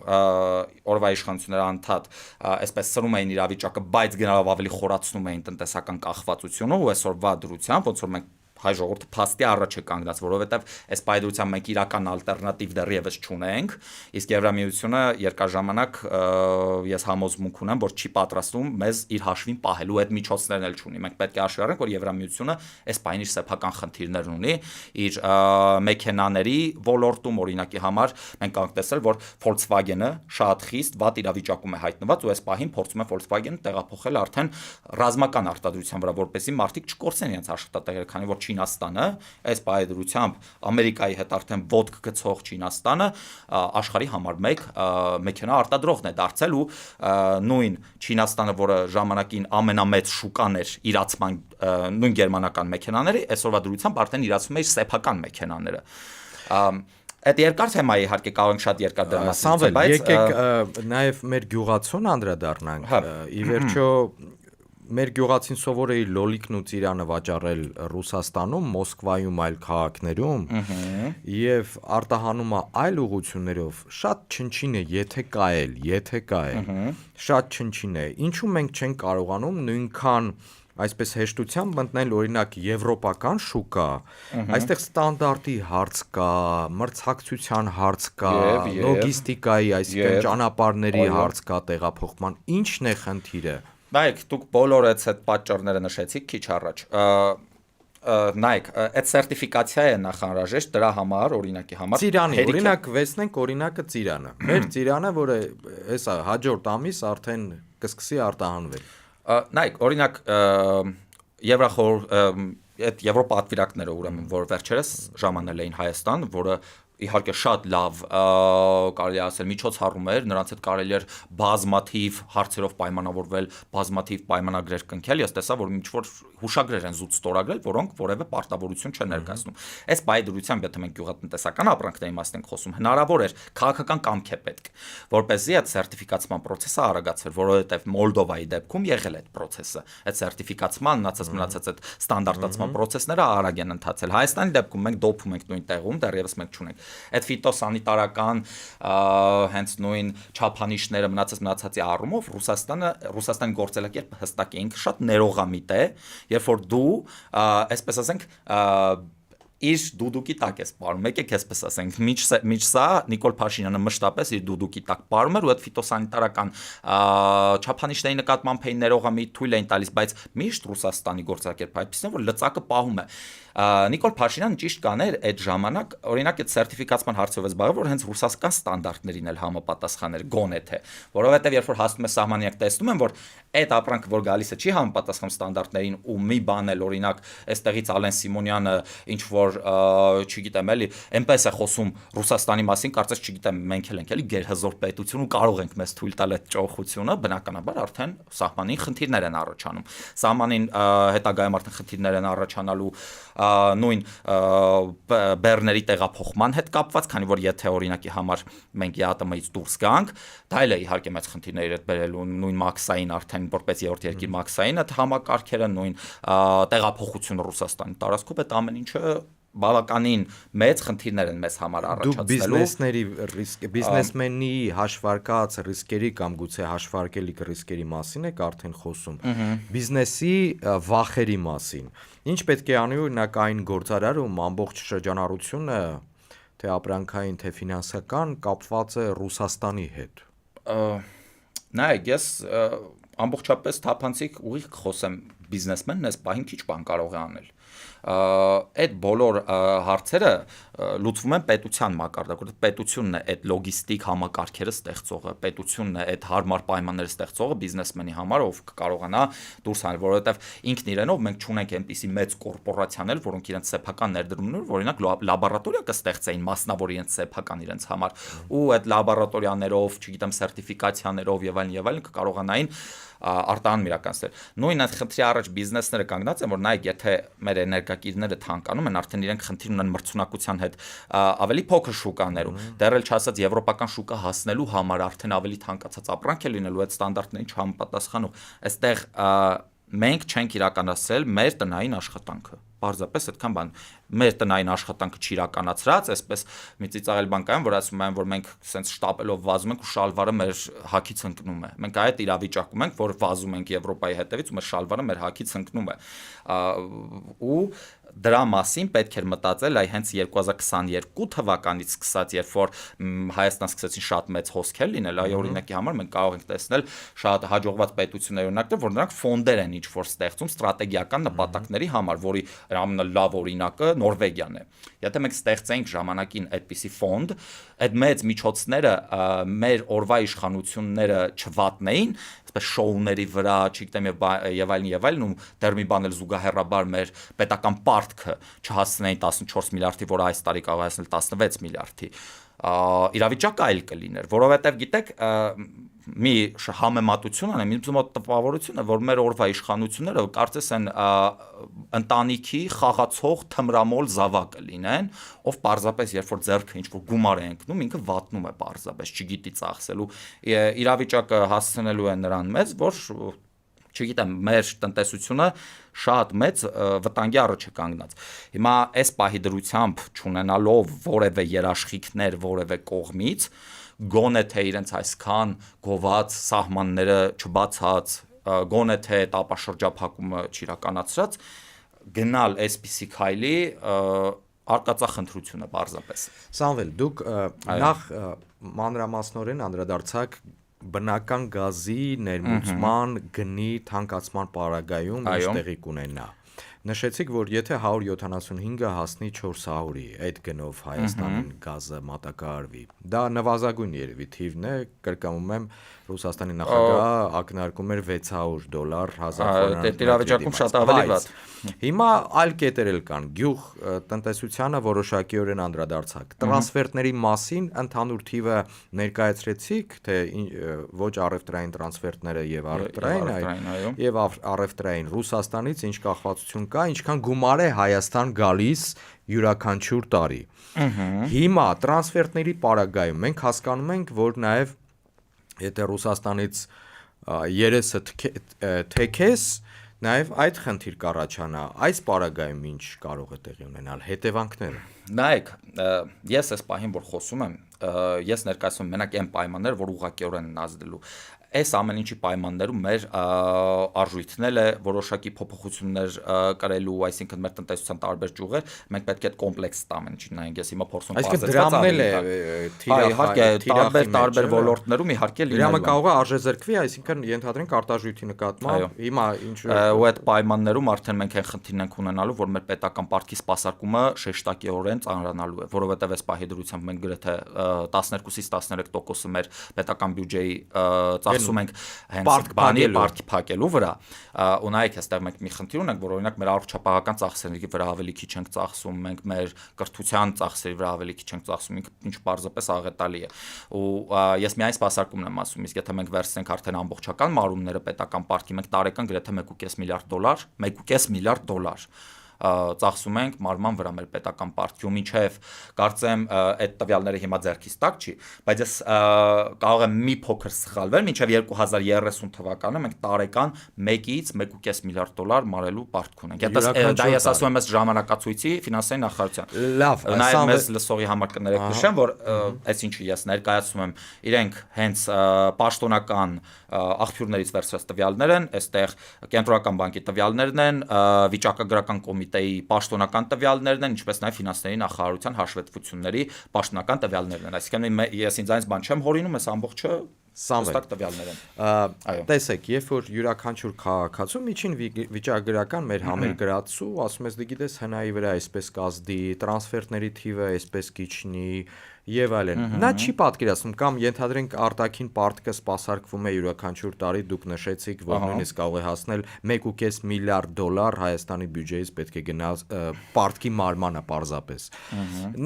օրվա իշխանությունները անդադ այսպես սրում էին իրավիճակը, բայց գնալով ավելի խորացնում էին տնտեսական կախվածությունը ու այսօրվա դրությամբ ոնց որ մենք հայ ժողովուրդը փաստի առաջ է կանգնած, որովհետև այս պայդրությամբ մենք իրական ալտերնատիվ դեռևս չունենք, իսկ Եվրամիությունը երկար ժամանակ ես համոզմունք ունեմ, որ չի պատրաստվում մեզ իր հաշվին պահելու այդ միջոցներն էլ չունի։ Մենք պետք է հաշվի առնենք, որ Եվրամիությունը այս պահին իր սեփական խնդիրներ ունի, իր մեքենաների ոլորտում օրինակի համար մենք կարող տեսնել, որ Volkswagen-ը շատ խիստ վատ իրավիճակում է հայտնված ու այս պահին փորձում է Volkswagen-ը տեղափոխել արդեն ռազմական արտադրության վրա, որպեսզի մարդիկ չկորցնեն իրենց աշխատատեղերը, քանի որ Չինաստանը, այս պայդրությամբ Ամերիկայի հետ արդեն ոտք գցող Չինաստանը աշխարհի համար մեկ մեքենա արտադրողն է դարձել ու նույն Չինաստանը, որը ժամանակին ամենամեծ շուկան էր իրացման նույն գերմանական մեքենաների, այսօրվա դրությամբ արդեն իրացում է իր սեփական մեքենաները։ Այդ երկար թեմայի իհարկե կարող ենք շատ երկար դեռ
ասել, բայց եկեք նաև մեր գյուղացուն անդրադառնանք։ Ի վերջո մեր գյուղացին սովոր է լոլիկն ու ծիրանը վաճառել Ռուսաստանում, Մոսկվայում, այլ քաղաքներում եւ արտահանում է այլ ուղություններով, շատ չնչին է, եթե կա էլ, շատ չնչին է։ Ինչու մենք չենք կարողանում նույնքան այսպես հեշտությամբ մտնել օրինակ եվրոպական շուկա, այստեղ ստանդարտի հարց կա, մրցակցության հարց կա, լոգիստիկայի, այսինքն ճանապարհների հարց կա, տեղափոխման, ի՞նչն է խնդիրը։
Նայեք, դուք բոլորը այդ պատճառները նշեցիք քիչ առաջ։ Նայեք, այդ սերտիֆիկացիա է նախանրաժեշտ դրա համար, օրինակի համար։
Ծիրանի, օրինակ վերցնենք օրինակը ծիրանը։ Մեր ծիրանը, որը հեսա հաջորդ ամիս արդեն կսկսի արտահանվել։
Նայեք, օրինակ այդ Եվրոպատվիրակները, ուրեմն, որ վերջերս ժամանել էին Հայաստան, որը իհարկե շատ լավ կարելի ասել միջոցառում էր, նրանց հետ կարելի էր բազմաթիվ հարցերով պայմանավորվել, բազմաթիվ պայմանագրեր կնքել, ես տեսա, որ ինչ-որ հուշագրեր են զուտ ստորագրել, որոնք որևէ պարտավորություն չեն ներկայացնում։ Այս բայդրությամբ, եթե մենք գյուղատնտեսական ապրանքների մասին ենք խոսում, հնարավոր էր քաղաքական կամք է պետք, որպեսզի այդ սերտիֆիկացման process-ը արագացվեր, որովհետև Մոլդովայի դեպքում եղել է այդ process-ը, այդ սերտիֆիկացման, մնացած այդ ստանդարտացման process-ները արագ են ընթացել։ Հայաստանի դեպքում մենք դոփում ենք նույն տեղում, դեռևս մենք չունենք այդ ֆիտոսանիտարական հենց նույն չափանիշները մնացածի առումով Ռուսաստանի գործելակերպը հստակ է, ինքը շատ ներողամիտ է, երբ որ դու այսպես ասենք իր դուդուկի տակ ես պարում, եկեք այսպես ասենք, միջ սա Նիկոլ Փաշինյանը մշտապես իր դուդուկի տակ պարում էր ու այդ ֆիտոսանիտարական չափանիշների նկատմամբ էին ներողամիտ թույլ էին տալիս, բայց միշտ Ռուսաստանի գործելակերպը այդպեսին որ լծակը պահում է։ Նիկոլ Փաշինյանը ճիշտ կաներ այդ ժամանակ, օրինակ այդ սերտիֆիկացման հարցով է զբաղվել, որ հենց ռուսական ստանդարտներին էլ համապատասխան էր գոնե թե, որովհետև երբ որ հասնում է սահմանիակ տեսնում են, որ այդ ապրանքը որ գալիս է չի համապատասխանում ստանդարտներին ու մի բան էլ օրինակ այստեղից Ալեն Սիմոնյանը ինչ որ որ չգիտեմ էլի, այնպես է խոսում Ռուսաստանի մասին, կարծես չգիտեմ, մենք էլ ենք էլի գերհզոր պետություն ու կարող ենք մեզ թույլ տալ այդ ճոխությունը, բնականաբար արդեն սահմանին խնդիրներ են առաջանում։ Սահմանին հետագայում արդեն խնդիրներ են առաջանալու նույն բեռների տեղափոխման հետ կապված, քանի որ եթե օրինակի համար մենք ԵԱՏՄ-ից դուրս գանք, դա էլ է իհարկե մեծ խնդիրներ հետ բերելու նույն մաքսային արդեն որպես երրորդ երկիր մաքսային այդ համակարգերը, նույն տեղափոխությունը Ռուսաստանի տարածքով, այդ ամեն ինչը բավականին մեծ խնդիրներ են մեզ համար առաջացնելու։
Դուք բիզնեսմենի հաշվարկած ռիսկերի կամ գուցե հաշվարկելիք ռիսկերի մասին եք արդեն խոսում։ Բիզնեսի վախերի մասին։ Ինչ պետք է անի օրինակ այն գործարարում ամբողջ շրջանառությունը, թե ապրանքային, թե ֆինանսական, կապված է Ռուսաստանի հետ։
Նայեք, ես ամբողջապես թափանցիկ ուղիղ կխոսեմ, բիզնեսմենն այս պահին քիչ բան կարող է անել։ Այդ բոլոր հարցերը լուծվում են պետության մակարդակով, պետությունն է այդ լոգիստիկ համակարգերը ստեղծողը, պետությունն է այդ հարմար պայմանները ստեղծողը բիզնեսմենի համար, ով կկարողանա դուրս հանել, որովհետև ինքն իրենով մենք չունենք այնպիսի մեծ կորպորացիաներ, որոնք իրենց սեփական ներդրումներ, օրինակ լաբորատորիա կստեղծեին մասնավոր իրենց սեփական իրենց համար, ու այդ լաբորատորիաներով, չգիտեմ, սերտիֆիկացիաներով եւ այլն կկարողանային արտահանում իրականացնել։ Նույն այդ խնդրի առաջ բիզնեսները կանգնած են, որ նայեք, եթե մեր էներգակիրները թանկանում են, արդեն իրենք խնդիր ունեն մրցունակության հետ ավելի փոքր շուկաներում, դեռ էլ չասած եվրոպական շուկա հասնելու համար արդեն ավելի թանկացած ապրանք է լինելու այդ ստանդարտներին չհամապատասխանող։ Այստեղ մենք չենք իրականացրել մեր տնային աշխատանքը։ Պարզապես այդքան բան։ Մեր տնային աշխատանքը չիրականացրած, այսպես մի ծիծաղել բան կայում, որ ասում են, որ մենք սենց շտապելով վազում ենք ու շալվարը մեր հակից ընկնում է։ Մենք այդ իրավիճակում ենք, որ վազում ենք Եվրոպայի հետևից ու մեր շալվարը մեր հակից ընկնում է։ Ու դրա մասին պետք էր մտածել այ հենց 2022 թվականից սկսած, երբ որ Հայաստան սկսեցին շատ մեծ հոսքեր լինել, այ օրինակի համար մենք կարող ենք տեսնել շատ հաջողված պետությունների օրինակներ, որ նրանք ֆոնդեր են ինչ-որ ստեղծում ստրատեգիական նպատակների համար, որի ամենալավ օրինակը Նորվեգիան է։ Եթե մենք ստեղծենք ժամանակին այդպիսի ֆոնդ, այդ մեծ միջոցները մեր օրվա իշխանությունները չվատնեին, այսպես շոուների վրա, չգիտեմ եւ այլն, ու դեռ մի բան էլ զուգահեռաբար մեր պետական պարտքը չհասցնեին 14 միլիարդի, որը այս տարի կարող է հասնել 16 միլիարդի, իրավիճակը այլ կլիներ, որովհետև գիտեք, մի համեմատություն անեմ, ինձ մոտ տպավորություն է, որ մեր օրվա իշխանությունները կարծես են ընտանիքի խաղացող թմրամոլ զավակը լինեն, ով պարզապես երբ որ ձեռքը ինչ-որ գումար է ընկնում, ինքը վատնում է պարզապես, չգիտի ծախսելու, իրավիճակը հասցնելու է նրան մեծ, որ չգիտեմ, մեր տնտեսությունը շատ մեծ վտանգի առաջ է կանգնած։ Հիմա այս պահի դրությամբ չունենալով որևէ երաշխիքներ որևէ կողմից, գոնե թե իրենց այսքան գոված սահմանները չբացած, գոնե թե տապաշրջափակումը չիրականացրած, գնալ այսպիսի քայլի արկածախնդրություն է պարզապես։
Սամվել, դուք նախ մանրամասնորեն անդրադարձաք բնական գազի ներմուծման գնի թանկացման պարագայում ինչ տեղի կունենա։ Նշեցիք, որ եթե 175-ը հասնի 400-ի, այդ գնով Հայաստանին գազը մատակարարվի, դա նվազագույն երևի թիվն է, կրկնում եմ, Ռուսաստանի նախագահը ակնարկում էր $600 1000
Այդ իրավիճակում շատ ավելի վատ։
Հիմա այլ կետեր էլ կան, գյուղ տնտեսությանը որոշակիորեն անդրադարձակ։ Տրանսֆերտների մասին ընդհանուր թիվը ներկայացրեցիք, թե ոչ առևտրային տրանսֆերտները եւ առևտրային, եւ առևտրային Ռուսաստանից ինչ կախվածություն կա, ինչքան գումար է Հայաստան գալիս յուրաքանչյուր տարի։ Հիմա տրանսֆերտների պարագայում մենք հասկանում ենք, որ նաեւ եթե Ռուսաստանից երեսը թեքես, նաև այդ խնդիր կառաջանա, այս պարագայում ինչ կարող է տեղի ունենալ, հետևանքները։
Նայեք, ես այս պահին որ խոսում եմ, ես ներկայացնում եմ մենակ այն պայմանները, որ ուղղակիորեն են ազդելու։ Այս ամեն ինչի պայմաններում մեր արժույթն է որոշակի փոփոխություններ կրելու, այսինքն մեր տնտեսության տարբեր ճյուղեր, մենք պետք է այդ կոմպլեքս տամ ինչ նայենք, ես հիմա փորձում տարբեր ոլորտներում իհարկե լինելու։
Դրամը կարող է արժեզրկվի, այսինքն ենթադրենք արտարժույթի նկատմամբ, հիմա ինչ
ու այդ պայմաններում արդեն մենք այն խնդիրն ենք ունենալու, որ մեր պետական պարտքի սպասարկումը շեշտակիորեն ծանրանալու է, որովհետև այս պահի դրությամբ մենք գրեթե 12-ից 13%-ը մեր պետական բյուջեի ծախսում ենք հենց բանի պարտքի փակելու վրա, ու նայեք, այստեղ մենք մի խնդիր ունենք, որ օրինակ մեր առողջապահական ծախսերի վրա ավելի քիչ ենք ծախսում, մենք մեր կրթության ծախսերի վրա ավելի քիչ ենք ծախսում, ինչ պարզապես աղետալի է։ Ու ես միայն սպասարկումն եմ ասում, իսկ եթե մենք վերցնենք արդեն ամբողջական մարումները պետական պարտքի, մենք տարեկան գրեթե 1.5 միլիարդ դոլար, 1.5 միլիարդ դոլար ծախսում ենք մարման վրա մեր պետական պարտքի, մինչև կարծեմ այդ տվյալները հիմա ձեռքից տակ չի, բայց ես կարող եմ մի փոքր սխալվել, մինչև 2030 թվականը մենք տարեկան 1-ից 1.5 միլիարդ դոլար մարելու պարտք ունենք։ Դա ես ասում եմ այս ժամանակացույցի ֆինանսային նախարարության։
Լավ,
նաև մեզ լսողի համար կներեք նշեմ, որ այսինչի ես ներկայացնում եմ իրենք հենց պաշտոնական աղբյուրներից վերցրած տվյալներ են, այստեղ կենտրոնական բանկի տվյալներն են, վիճակագրական կոմիտեի պաշտոնական տվյալներն են, ինչպես նաև ֆինանսների նախարարության հաշվետվությունների պաշտոնական տվյալներն են։ Այսինքն ես ինձանից բան չեմ հորինում, այս ամբողջը հստակ տվյալներ են։
Տեսեք, երբ որ յուրաքանչյուր քաղաքացու միջին վիճակագրական մեր համերգրացու ասում ես դե գիտես հնայի վրա այսպես կազդի, տրանսֆերտների թիվը այսպես կիչնի եւ այլն։ Նա չի պատկերացնում կամ ենթադրենք արտաքին պարտքը սպասարկվում է յուրաքանչյուր տարի, դուք նշեցիք, որ նույնիսկ կարող է հասնել 1.5 միլիարդ դոլար Հայաստանի բյուջեից պետք է գնա պարտքի մարմանը պարզապես։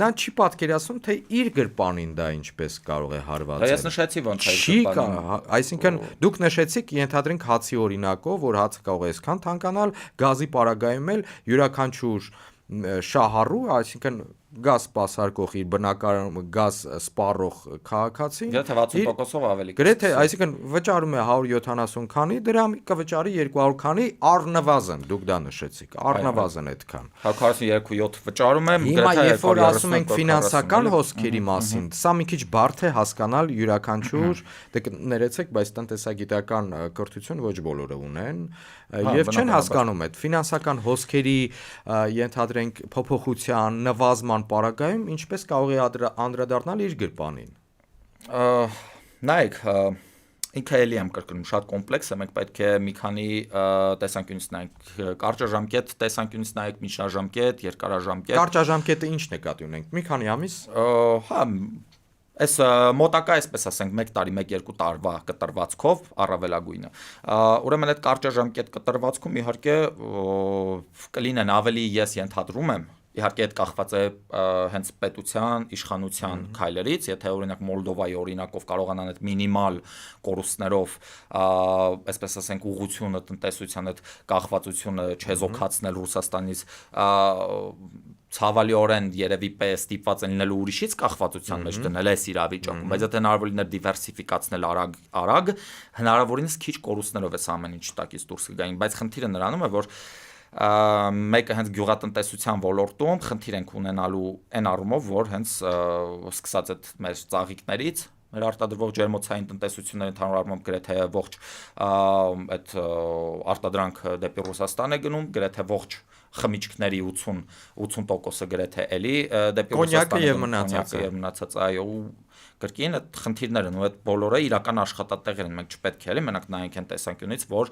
Նա չի պատկերացնում, թե իր գրպանին դա ինչպես կարող է հարվածել։
Ես նշեցի ոնց է
գրպանին։ Այսինքն դուք նշեցիք, ենթադրենք հացի օրինակով, որ հացը կարող է այսքան թանկանալ, գազի պարագայում էլ յուրաքանչյուր շահառու, այսինքն գազ սպասարկող իր բնակարան գազ սպառող քաղաքացին
գրեթե 60%-ով ավելի
գրեթե, այսինքն վճարում է 170 քանի դրամ, կվճարի 200 քանի առնվազն, դուք դա նշեցիք, առնվազն այդքան
142.7 վճարում եմ,
հիմա երբ որ ասում ենք ֆինանսական հոսքերի մասին, սա մի քիչ բարդ է հասկանալ յուրաքանչյուր, դե ներեցեք, բայց տնտեսագիտական կրթություն ոչ բոլորը ունեն եւ չեն հասկանում այդ ֆինանսական հոսքերի ենթադրենք փոփոխության, նվազման պարագայում ինչպես կարող է անդրադառնալ իր գրպանին։
Նայեք, ինքը էլի եմ կրկնում, շատ կոմպլեքս է, մենք պետք է մի քանի տեսանկյունից նայենք, կարճաժամկետ տեսանկյունից նայենք, միջնաժամկետ, երկարաժամկետ։
Կարճաժամկետը ինչ նկատի ունենք։ Մի քանի ամիս։
Հա, այս մոտակա այսպես ասենք 1 տարի, 1-2 տարվա կտրվածքով առավելագույնը։ Ուրեմն այդ կարճաժամկետ կտրվածքում իհարկե կլինեն ավելի ես ենթադրում եմ իհարկե այդ կախված է հենց պետության, իշխանության քայլերից, եթե օրինակ Մոլդովայի օրինակով կարողանան այդ մինիմալ կորուստներով, այսպես ասենք, ուղղությունը տնտեսության այդ կախվածությունը չեզոքացնել Ռուսաստանից, ցավալիորեն երևի պես ստիպված են լինելու ուրիշից կախվածության մեջ դնել այս իրավիճակում, բայց եթե հնարավոր լիներ դիվերսիֆիկացնել արագ, հնարավորինս քիչ կորուստներով այս ամեն ինչ տակից դուրս կգային, բայց խնդիրը նրանում է, որ մեկը հենց գյուղատնտեսության ոլորտում խնդիր ենք ունենալու այն առումով, որ հենց սկսած այդ մեր ծաղիկներից մեր արտադրվող ջերմոցային տնտեսությունները ընդհանուր առմամբ գրեթե ողջ այդ արտադրանք դեպի Ռուսաստան է գնում, գրեթե ողջ խմիչքների 80% գրեթե էլի դեպի
Ռուսաստան եւ մնացածը,
այո, կրկին այդ խնդիրներն ու այդ բոլորը իրական աշխատատեղեր են, մենք չպետք է էլի մենակ նայենք այն տեսանկյունից, որ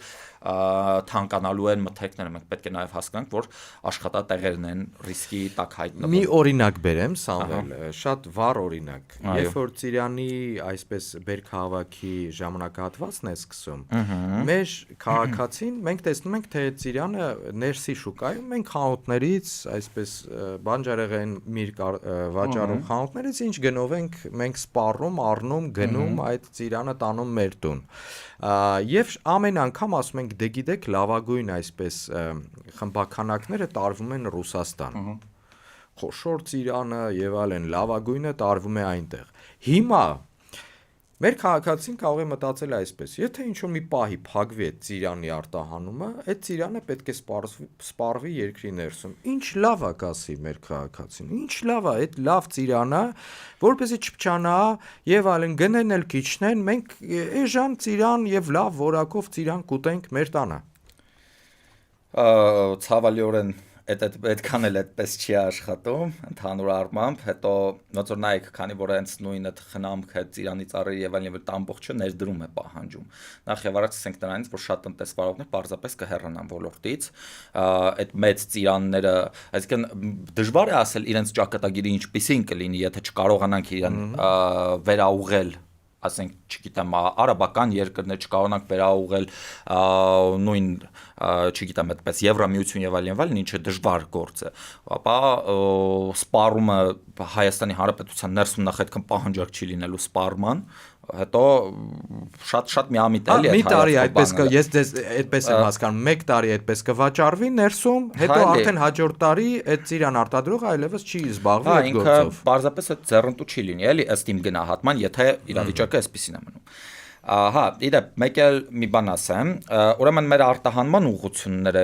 թանկանալու են մթերքները, մենք պետք է նաև հասկանանք, որ աշխատատեղերն են ռիսկի տակ հայտնվում։
Մի օրինակ բերեմ, Սամվել, շատ վառ օրինակ։ Երբ որ Ծիրանի այսպես բերքահավաքի ժամանակահատվածն է սկսում, մեր քաղաքացին մենք տեսնում ենք, թե Ծիրանը ներսի շուկայում մենք խանութներից, այսպես բանջարեղեն միրգ վաճառող խանութներից ինչ գնով ենք մենք սպառում, առնում, գնում այդ Ծիրանը տանում մեր տուն։ Եվ ամեն անգամ ասում ենք, դե գիտեք, լավագույն այսպես խմբականակները տարվում են Ռուսաստան։ Խոշոր Ծիրանը եւ այլն լավագույնը տարվում է այնտեղ։ Հիմա մեր քաղաքացին կարող է մտածել այսպես. եթե ինչ-որ մի պահի փակվի այդ Ծիրանի արտահանումը, այդ Ծիրանը պետք է սպառվի երկրի ներսում։ Ինչ լավ է կասի մեր քաղաքացին։ Ինչ լավ է այդ լավ Ծիրանը, որպեսզի չփչանա եւ այլն գնեն էլ քիչնեն, մենք էժան Ծիրան եւ լավ որակով Ծիրան կուտենք մեր տանը։
Ցավալիորեն այդքան էլ այդպես չի աշխատում ընդհանուր առմամբ, հետո ոնց որ նայեք, քանի որ հենց նույն այդ խնամքը Ծիրանի ծառերի եւ այլն այդ ամբողջը ներդրում է պահանջում։ Նախ եւ առաջ ասենք նրանից, որ շատ տնտեսվարողներ պարզապես կհեռանան ոլորտից, այդ մեծ Ծիրանները, այսինքն դժվար է ասել իրենց ճակատագիրը ինչպիսին կլինի, եթե չկարողանանք իրեն վերաուղղել ասենք, չգիտեմ, արաբական երկրներ չկարողանանք վերաուղղել նույն, չգիտեմ, այդպես Եվրամիություն եւ այլն, ինչը դժվար գործ է, ապա սպառումը Հայաստանի Հանրապետության ներսում նախ այդքան պահանջարկ չի լինելու սպառման, հետո շատ միամիտ է էլի
մի տարի այդպես ես այդպես եմ հասկանում 1 տարի այդպես կվաճառվի ներսում, հետո արդեն հաջորդ տարի այդ ծիրան արտադրողը այլևս չի զբաղվի այդ գործով։
Ինքը պարզապես այդ ձեռնտու չի լինի, էլի ըստ իմ գնահատման, եթե իրավիճակը այսպեսին է մնում։ Հա, իդեպ, մեկ էլ մի բան ասեմ, ուրեմն մեր արտահանման ուղղությունները,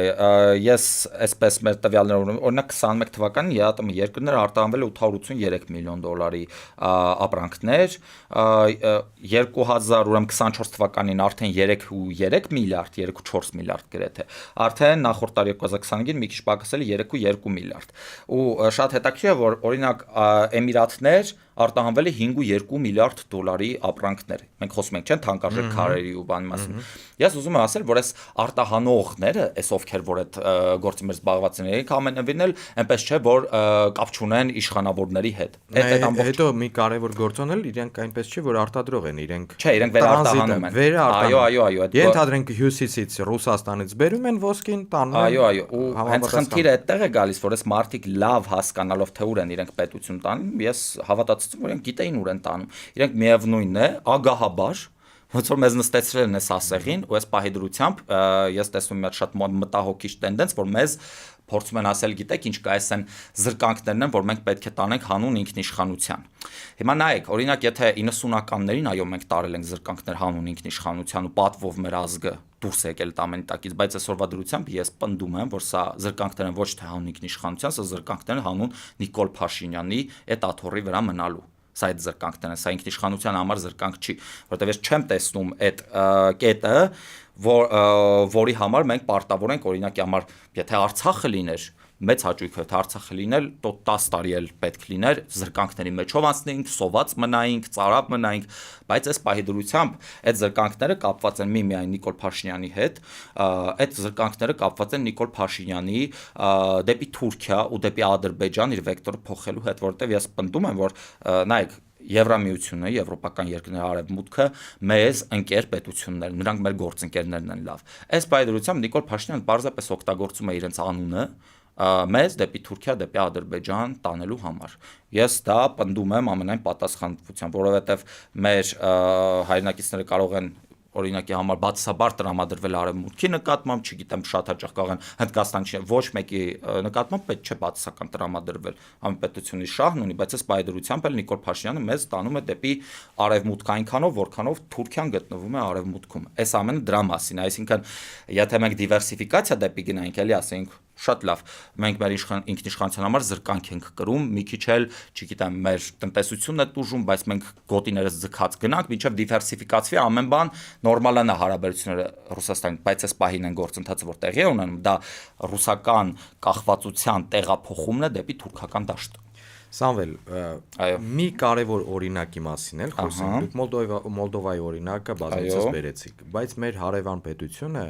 ես այսպես մեր տվյալներով, օրինակ 21 թվականին ԵԱՏՄ երկրները արտահանվել է 883 միլիոն դոլարի ապրանքներ, 2000, ուրեմն 24 թվականին արդեն 3.3 միլիարդ, 3.4 միլիարդ գրեթե, արդեն նախորդ տարի 2025-ին մի քիչ պակասել է 3.2 միլիարդ, ու շատ հետաքրքիր է, որ օրինակ Էմիրատներ արտահանվել է 5.2 միլիարդ դոլարի ապրանքներ, մենք խոսում ենք, չեն թանկարժեք քարերի ու բանի մասին։ Ես ուզում եմ ասել, որ այս արտահանողները, այս ովքեր որ այդ գործի մեջ զբաղված են, իրենք ամենևին էլ այնպես չէ, որ կապ չունեն իշխանավորների հետ։
Հետո մի կարևոր գործոն էլ իրենք այնպես չէ, որ արտադրող են, իրենք
չէ, իրենք վերարտահանում են։ Այո,
ենթադրենք Հյուսիսից Ռուսաստանից բերում են ոսկին, տանում են։
Այո, ու հենց խնդիրը այդտեղ է գալիս, որ այս մարդիկ լավ հասկանալով թե ուր են իրենք պետություն տանում, ես հավատացում որ իրենք գիտեին ուր են տանում։ Իրենք միևնույնն է, ագահաբար ոնց որ մեզ նստեցրել են այս ասեղին ու այս պահի դրությամբ ես տեսնում եմ շատ մտահոգիչ տենդենց, որ մեզ փորձում են ասել, գիտեք, ինչ կա, այս են զրկանքներն են, որ մենք պետք է տանենք հանուն ինքնիշխանության։ Հիմա նայեք, օրինակ, եթե 90-ականներին այո մենք տարել ենք զրկանքներ հանուն ինքնիշխանության ու պատվով մեր ազգը դուրս եկել այդ ամենի տակից, բայց այսօրվա դրությամբ ես պնդում եմ, որ սա զրկանքներ են ոչ թե հանուն ինքնիշխանության, սա զրկանքներ են հանուն Նիկոլ Փաշինյանի այդ աթոռի վրա մնալու։ Սա այդ զրկանքներն են, սա ինքնիշխանության համար զրկանք չի, որովհետև ես չեմ տեսնում այդ կետը, որի համար մենք պարտավոր ենք, օրինակի համար, եթե Արցախը լիներ, մեծ հաճույքը, թե Արցախը լինել, то 10 տարի էլ պետք լիներ, զրկանքների մեջով անցնեինք, սոված մնայինք, ծարավ մնայինք, բայց այս պահի դրությամբ այդ զրկանքները կապված են միայն Նիկոլ Փաշինյանի հետ, այդ զրկանքները կապված են Նիկոլ Փաշինյանի դեպի Թուրքիա ու դեպի Ադրբեջան իր վեկտորը փոխելու հետ, որովհետև ես պնդում եմ, որ նայեք Եվրամիությունը, եվրոպական երկրների արևմուտքը մեզ ընկեր պետություններ, նրանք մեր գործընկերներն են լավ։ Այս բայդրությամբ Նիկոլ Փաշինյանը պարզապես օգտագործում է իրենց անունը մեզ դեպի Թուրքիա, դեպի Ադրբեջան տանելու համար։ Ես դա պնդում եմ ամենայն պատասխանատվությամբ, որովհետև մեր հայրենակիցները կարող են օրինակի համար բացասաբար տրամադրվել արևմուտքի նկատմամբ, չգիտեմ, շատ հաճախ կարող են Հնդկաստանի ոչ մեկի նկատմամբ պետք չէ բացասական տրամադրվել ամենպետությունի շահն ունի, բայց այս բայդրությամբ էլ Նիկոլ Փաշինյանը մեզ տանում է դեպի արևմուտք այնքանով, որքանով Թուրքիան գտնվում է արևմուտքում։ Այս ամենը դրա մասին, այսինքն եթե մենք դիվերսիֆիկացիա դեպի գնանք, էլի ասենք շատ լավ, մենք մեր ինքնիշխանության համար զրկանք ենք կրում, մի քիչ էլ, չգիտեմ, մեր տնտեսությունն է տուժում, բայց մենք գոտիներս ձգած գնանք, մինչև դիվերսիֆիկացվի ամեն բան նորմալանա հարաբերությունները Ռուսաստանի, բայց այս պահին են գործընթացը, որ տեղի է ունենում, դա ռուսական կախվածության տեղափոխումն է դեպի թուրքական դաշտ։
Սամվել, մի կարևոր օրինակի մասին էլ խոսենք, դուք Մոլդովայի օրինակը բազմիցս բերեցիք, բայց մեր հարևան պետությունը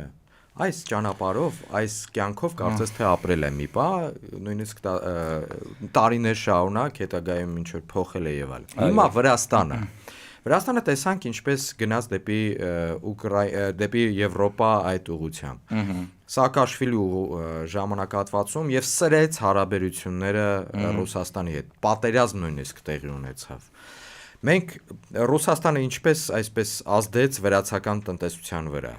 այս ճանապարհով, այս կյանքով կարծես թե ապրել է մի բա, նույնիսկ տարիներ շարունակ հետագայում ինչ որ փոխել է եւ այլն։ Հիմա Վրաստանը տեսանք ինչպես գնաց դեպի Եվրոպա այդ ուղղությամբ։ Սաակաշվիլի ժամանակահատվածում եւ սրեց հարաբերությունները Ռուսաստանի հետ։ Պատերազմ նույնիսկ տեղի ունեցավ։ Մենք Ռուսաստանը ինչպես այսպես ազդեց վրացական տնտեսության վրա։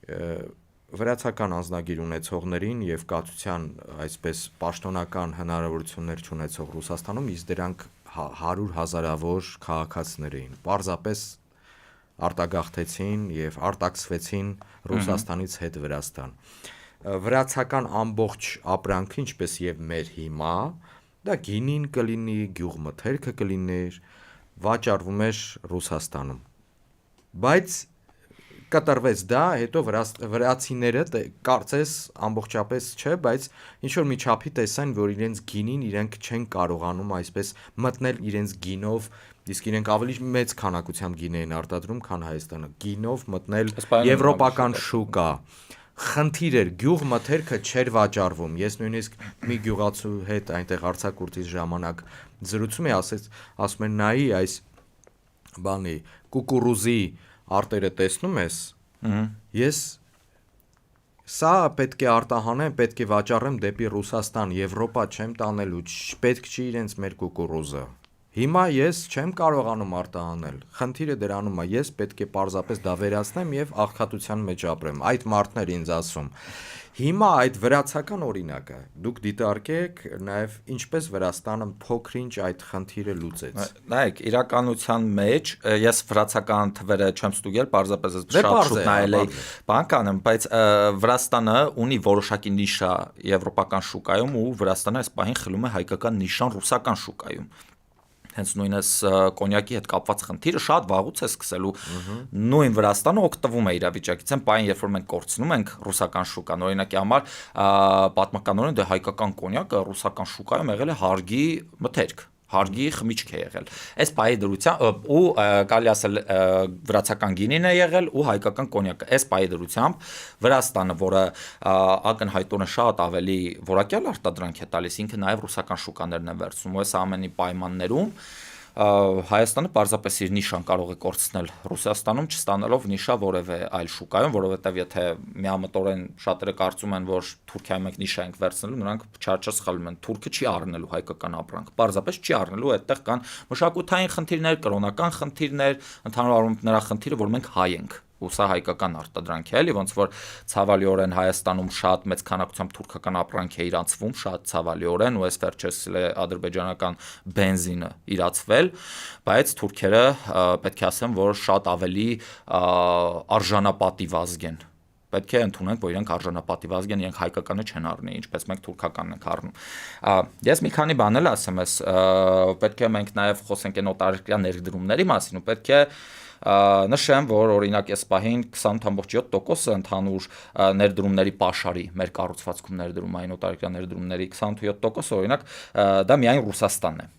Վրացական անձնագիր ունեցողներին եւ կացության այսպես պաշտոնական հնարավորություններ չունեցող Ռուսաստանում իսկ դրանք 100,000-ավոր քաղաքացիներ էին։ Պարզապես արտագաղթեցին եւ արտաքսվեցին Ռուսաստանից հետ Վրաստան։ Վրացական ամբողջ ապրանքը, ինչպես եւ մեր հիմա, դա գինին կլինի, գյուղմթերքը կլիներ, վաճառվում էր Ռուսաստանում։ Բայց կտրվեց դա, հետո վրացիները կարծես ամբողջապես չէ, բայց ինչ որ մի չափի տեսան, որ իրենց գինին իրենք չեն կարողանում այսպես մտնել իրենց գինով, իսկ իրենք ավելի մեծ քանակությամբ գին էին արտադրում, քան Հայաստանը, գինով մտնել եվրոպական շուկա։ Խնդիր էր, գյուղմթերքը չէր վաճառվում։ Ես նույնիսկ մի գյուղացու հետ այնտեղ արձակուրդից ժամանակ զրուցում էի, ասում են նայի այս բանի կուկուրուզի արտերը տեսնում ես, ես սա պետք է արտահանեմ, պետք է վաճառեմ դեպի Ռուսաստան, Եվրոպա չեմ տանելու, պետք չի իրենց մեր կուկուրուզը։ Հիմա ես չեմ կարողանում արտահանել։ Խնդիրը դրանում է, ես պետք է պարզապես դա վերացնեմ եւ աղքատության մեջ ապրեմ։ Այդ մարդն ինձ ասում։ Հիմա այդ վրացական օրինակը դուք դիտարկեք նաև ինչպես Վրաստանը փոքրինչ այդ խնդիրը լուծեց։
Նայեք, իրականության մեջ ես վրացական թվերը չեմ ստուգել, պարզապես ես շատ նայել էի բան կանեմ, բայց Վրաստանը ունի որոշակի նիշա եվրոպական շուկայում ու Վրաստանը այս պահին խլում է հայկական նիշան ռուսական շուկայում։ Հենց նույնս կոնյակի հետ կապված խնդիրը շատ վաղուց է սկսելու նույն Վրաստանը օգտվում է իրավիճակից այն պահին երբ որ մենք կորցնում ենք ռուսական շուկան օրինակի համար պատմականորեն դե հայկական կոնյակը ռուսական շուկայում եղել է հարգի մթերք հարգի խմիչք է եղել այս պահի դրությամբ ու կարելի ասել վրացական գինին է եղել ու հայկական կոնյակը այս պահի դրությամբ Վրաստանը որը ակնհայտորեն շատ ավելի որակյալ արտադրանք է տալիս ինքը նաև ռուսական շուկաներն է վերցնում ու այս ամենի պայմաններում Հայաստանը պարզապես իր նիշան կարող է կորցնել Ռուսաստանում չստանալով նիշա որևէ այլ շուկայում, որովհետև եթե միամտորեն շատերը կարծում են, որ Թուրքիայում ենք նիշա ենք վերցնելու, նրանք չարչար սխալվում են։ Թուրքը չի առնելու հայկական ապրանք, պարզապես չի առնելու, այդտեղ կան մշակութային խնդիրներ, կրոնական խնդիրներ, ընդհանուր առմամբ նրա խնդիրը, որ մենք հայ ենք։ Ու սա հայկական արտադրանք է, էլի ոնց որ ցավալիորեն Հայաստանում շատ մեծ քանակությամբ թուրքական ապրանք է իրացվում, շատ ցավալիորեն ու այս վերջերս ադրբեջանական բենզինը իրացվել, բայց թուրքերը պետք է ասեմ, որ շատ ավելի արժանապատիվ ազգ են։ Պետք է ընդունենք, որ իրենք արժանապատիվ ազգ են, իրենք հայկականը չեն առնի, ինչպես մենք թուրքականն ենք առնում։ Ես մի քանի բան էլ ասեմ, պետք է մենք նաև խոսենք այն օտարերկրյա ներդրումների մասին, ու պետք է նշեմ, որ օրինակ այս պահին 20.7% ընդհանուր ներդրումների պաշարի մեր կառուցվածքում ներդրումային օտարերկրյա ներդրումների 27% օրինակ դա միայն Ռուսաստանն է։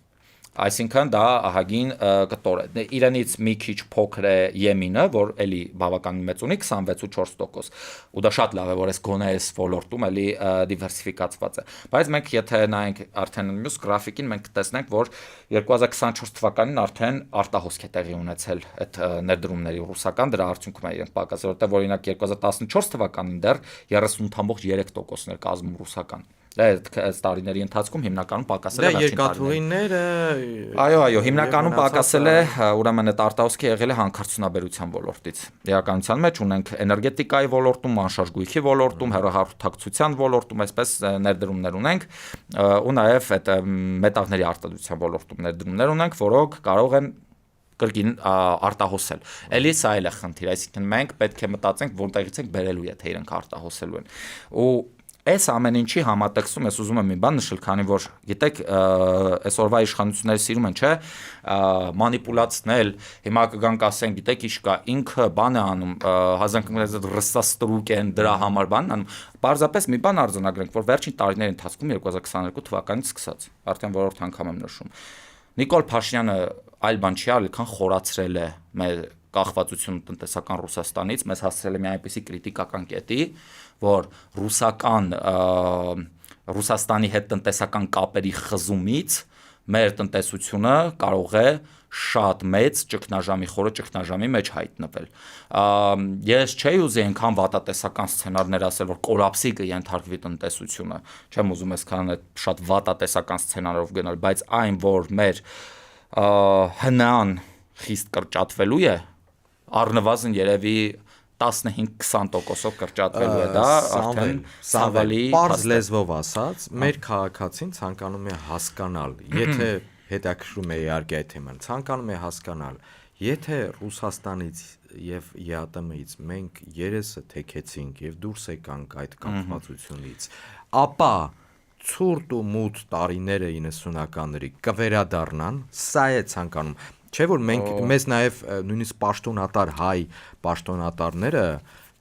Այսինքն դա ահագին կտոր է։ Իրենից մի քիչ փոքր է Եմենը, որ էլի բավականին մեծ ունի 26.4%։ Ու դա շատ լավ է, որ այս գոնե այս ոլորտում էլի դիվերսիֆիկացված է։ Բայց մենք եթե նայենք արդեն մյուս գրաֆիկին, մենք կտեսնենք, որ 2024 թվականին արդեն արտահոսք է տեղի ունեցել այդ ներդրումների ռուսական, դրա արդյունքում է իրենք պակասել, որտեղ օրինակ 2014 թվականին դեռ 38.3%-ն էր կազմում ռուսական։ Այս տարիների ընթացքում հիմնականում պակասել է վերջին
երկաթուղիները
Այո, հիմնականում պակասել է, ուրեմն այդ արտահոսքը եղել է հանքարդյունաբերության ոլորտից։ Իրականության մեջ ունենք էներգետիկայի ոլորտում, անշարժ գույքի ոլորտում, հեռահաղորդակցության ոլորտում, այսպես ներդրումներ ունենք, ու նաև այդ մետաղների արտադրության ոլորտում ներդրումներ ունենք, որոնք կարող են կրկին արտահոսել։ Էլի սա էլ է խնդիր, այսինքն մենք պետք է մտածենք որտեղից ենք բերելու, եթե իրենք արտահոսելու են։ Ու այս ամեն ինչի համատեքստում ես ուզում եմ մի բան նշել, քանի որ գիտեք, այսօրվա իշխանությունները սիրում են, չէ, մանիպուլացնել, հիմա կգանք ասեն, գիտեք, ինչ կա, ինքը բան է անում, հազանգնքներս ռստաստրուկ են, դրա համար բան անում, պարզապես մի բան արձանագրենք, որ վերջին տարիների ընթացքում 2022 թվականից սկսած, արդեն որորդ անգամ եմ նշում, Նիկոլ Փաշինյանը այլ բան չի արել, քան խորացրել է մեր կախվածությունը տնտեսական Ռուսաստանից, մեզ հասցրել է մի այնպիսի կրիտիկական կետի, որ Ռուսաստանի հետ տնտեսական կապերի խզումից մեր տնտեսությունը կարող է շատ մեծ ճգնաժամի, խորը ճգնաժամի մեջ հայտնվել։ Ես չէի ուզի այնքան վատատեսական սցենարներ ասել, որ կոլապսի կենթարկվի տնտեսությունը, չեմ ուզում այսքան այդ շատ վատատեսական սցենարով գնալ, բայց այն, որ մեր հնան խիստ կրճատվելու է, առնվազն երևի 15-20%-ով կրճատվելու է դա, արդեն ցավալի
պարզ լեզվով ասած, մեր քաղաքացին ցանկանում է հասկանալ, եթե հետաքրքրում է իհարկե այդ թեման, ցանկանում է հասկանալ, եթե Ռուսաստանից եւ ԵԱՏՄ-ից մենք երեսը թեքեցինք եւ դուրս եկանք այդ կապվածությունից, ապա ցուրտ ու մութ տարիները 90-ականների կվերադառնան, սա է ցանկանում Չէ՞ որ մենք մեզ նաև նույնիսկ պաշտոնատար հայ պաշտոնատարները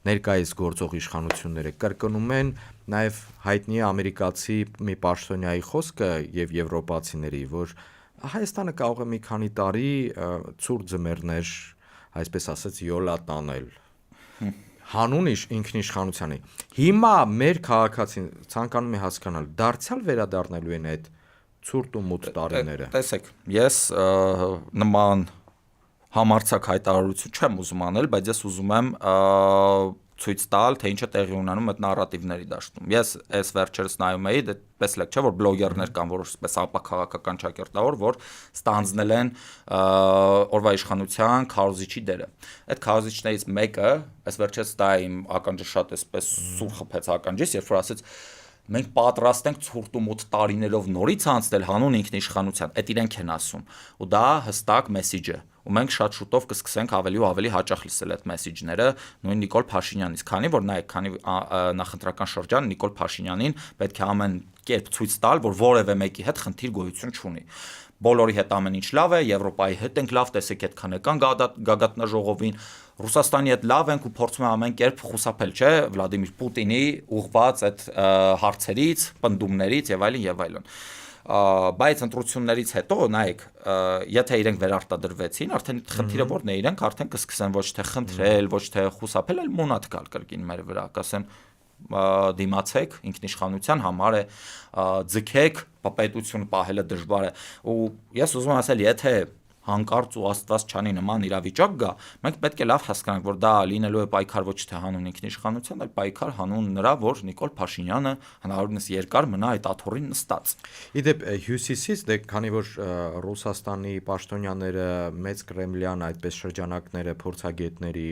ներկայիս գործող իշխանությունները կրկնում են նաև հայտնի ամերիկացի մի պաշտոնյայի խոսքը եւ եվրոպացիների, որ Հայաստանը կարող է մի քանի տարի ցուրտ ձմեռներ, այսպես ասած, յոլա տանել։ Հանուն ինքնիշխանությանի։ Հիմա մեր քաղաքացին ցանկանում է հասկանալ, դարձյալ վերադառնալու են այդ ցուրտ ու մութ տարիները։
Տեսեք, ես նման համարձակ հայտարարություն չեմ ուզում անել, բայց ես ուզում եմ ցույց տալ, թե ինչ է տեղի ունենում այդ նարատիվների դաշտում։ Ես այս վերջերս նայում էի, դες լեկ չէ, որ բլոգերներ կան, որ այսպես ապաքաղաքական ճակերտավոր, որ ստանձնել են օրվա իշխանության քարոզիչի դերը։ Այդ քարոզիչներից մեկը, այս վերջերս դա իմ ականջը շատ այսպես սուր խփեց ականջից, երբ որ ասեց մենք պատրաստ ենք ցուրտ ու մոտ տարիներով նորից անցնել հանուն ինքնիշխանության։ Այդ իրենք են ասում։ Ու դա հստակ մեսիջ է։ Ու մենք շատ շուտով կսկսենք ավելի ու ավելի հաճախ լսել այդ մեսիջները նույն Նիկոլ Փաշինյանից, քանի որ նայեք, քանի նախընտրական շրջան Նիկոլ Փաշինյանին պետք է ամեն կերպ ցույց տալ, որ որևէ մեկի հետ խնդիր գոյություն չունի։ Բոլորի հետ ամեն ինչ լավ է, Եվրոպայի հետ ենք լավ, տեսեք այդքան եկան գագաթնաժողովին, Ռուսաստանի հետ լավ ենք ու փորձում ենք ամեն կերպ խուսափել, չէ, Վլադիմիր Պուտինի ուղղված այդ հարցերից, պնդումներից եւ այլն եւ այլն։ Բայց ընտրություններից հետո նայեք, եթե իրենք վերարտադրվեցին, արդեն խնդիրը որն է, իրենք արդեն կսկսեն ոչ թե խնդրել, ոչ թե խուսափել, այլ մոնատ գալ կրկին մեր վրա, կասեն դիմացեք, ինքնիշխանության համար է, ձգեք, պետություն պահելը դժվար է։ Ու ես ուզում եմ ասել, եթե հանկարծ ու աստված չանի նման իրավիճակ գա, մենք պետք է լավ հասկանանք, որ դա լինելու է պայքար ոչ թե հանուն ինքնիշխանության, այլ պայքար հանուն նրա, որ Նիկոլ Փաշինյանը հնարավորինս երկար մնա այդ աթոռին նստած։
Իդեպ հյուսիսից, դե քանի որ Ռուսաստանի պաշտոնյաները, մեծ կրեմլյան այդպես շրջանակները փորձագետների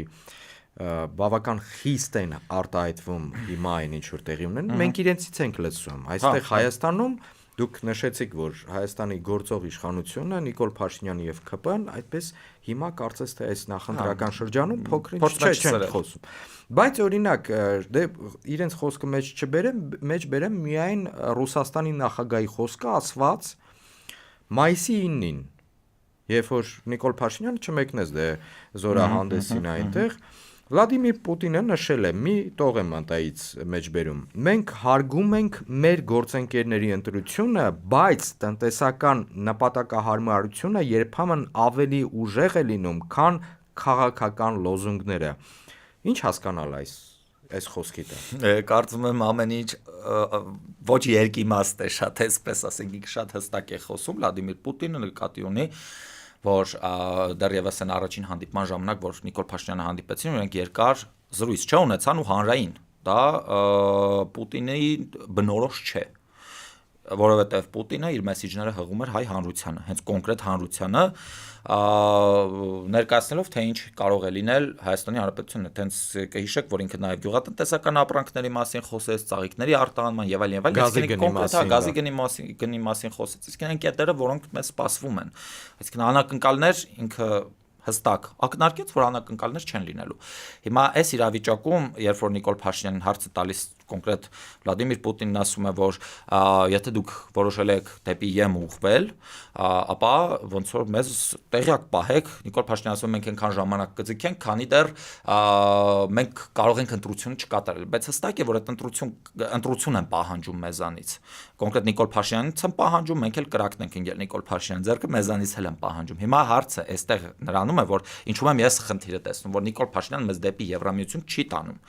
բավական խիստ են արտահայտվում հիմա այն ինչ որ տեղի ունեն, մենք իրենցից ենք լսում։ Այստեղ Հայաստանում դուք նշեցիք, որ Հայաստանի գործող իշխանությունը Նիկոլ Փաշինյանը եւ ԿՊ-ն այդպես հիմա կարծես թե այս նախընտրական շրջանում փոքրինչ չեն խոսում։ Բայց օրինակ, դե իրենց խոսքը մեջ բերեմ միայն Ռուսաստանի նախագահի խոսքը ասված մայիսի 9-ին, երբ որ Նիկոլ Փաշինյանը չմեկնեց դե զորահանդեսին այնտեղ, Վլադիմիր Պուտինը նշել է, մի տող եմ անտայից մեջբերում, մենք հարգում ենք մեր գործընկերների ընտրությունը, բայց տնտեսական նպատակահարմարությունը երբեմն ավելի ուժեղ է լինում, քան քաղաքական լոզունգները։ Ինչ հասկանալ այս խոսքից։
Կարծում եմ ամեն ինչ ոչ երկիմաստ է, շատ այսպես ասենք, շատ հստակ է խոսում, Վլադիմիր Պուտինը նկատի ունի, որ դեռևս այն առաջին հանդիպման ժամանակ, որ Նիկոլ Փաշինյանը հանդիպեցին, իրենք երկար զրույց չունեցան ու հանրային։ Դա Պուտինի բնորոշ չէ, որովհետև Պուտինը իր մեսիջները հղում էր հայ հանրությանը, հենց կոնկրետ հանրությանը, ներկայացնելով, թե ինչ կարող է լինել Հայաստանի Հանրապետությունը, հենց կհիշեք, որ ինքը նաև գյուղատնտեսական ապրանքների մասին խոսեց, ծաղիկների արտահանման եւ այլն, գազի գնի մասին խոսեց, իսկ այն կետերը, որոնք մեզ սպասվում են, այսինքն անակնկալներ ինքը հստակ ակնարկեց, որ անակնկալներ չեն լինելու։ Հիմա այս իրավիճակում, երբ որ Նիկոլ Փաշինյանին հարցը տալիս կոնկրետ Վլադիմիր Պուտինն ասում է, որ եթե դուք որոշել եք դեպի ԵՄ ուղղվել, ապա ոնց որ մեզ տեղյակ պահեք, Նիկոլ Փաշինյանը ասում է, մենք այնքան ժամանակ կձգենք, քանի դեռ մենք կարող ենք ընտրությունը չկատարել, բայց հստակ է, որ այդ ընտրություն են պահանջում մեզանից։ Կոնկրետ Նիկոլ Փաշինյանից են պահանջում, մենք էլ կրակն ենք ընկել Նիկոլ Փաշինյանի ձեռքը, մեզանից էլ են պահանջում։ Հիմա հարցը այստեղ նրանում է, որ ինչու եմ ես խնդիրը տեսնում, որ Նիկոլ Փաշինյանը մեզ դեպի Եվրամիություն չի տանում։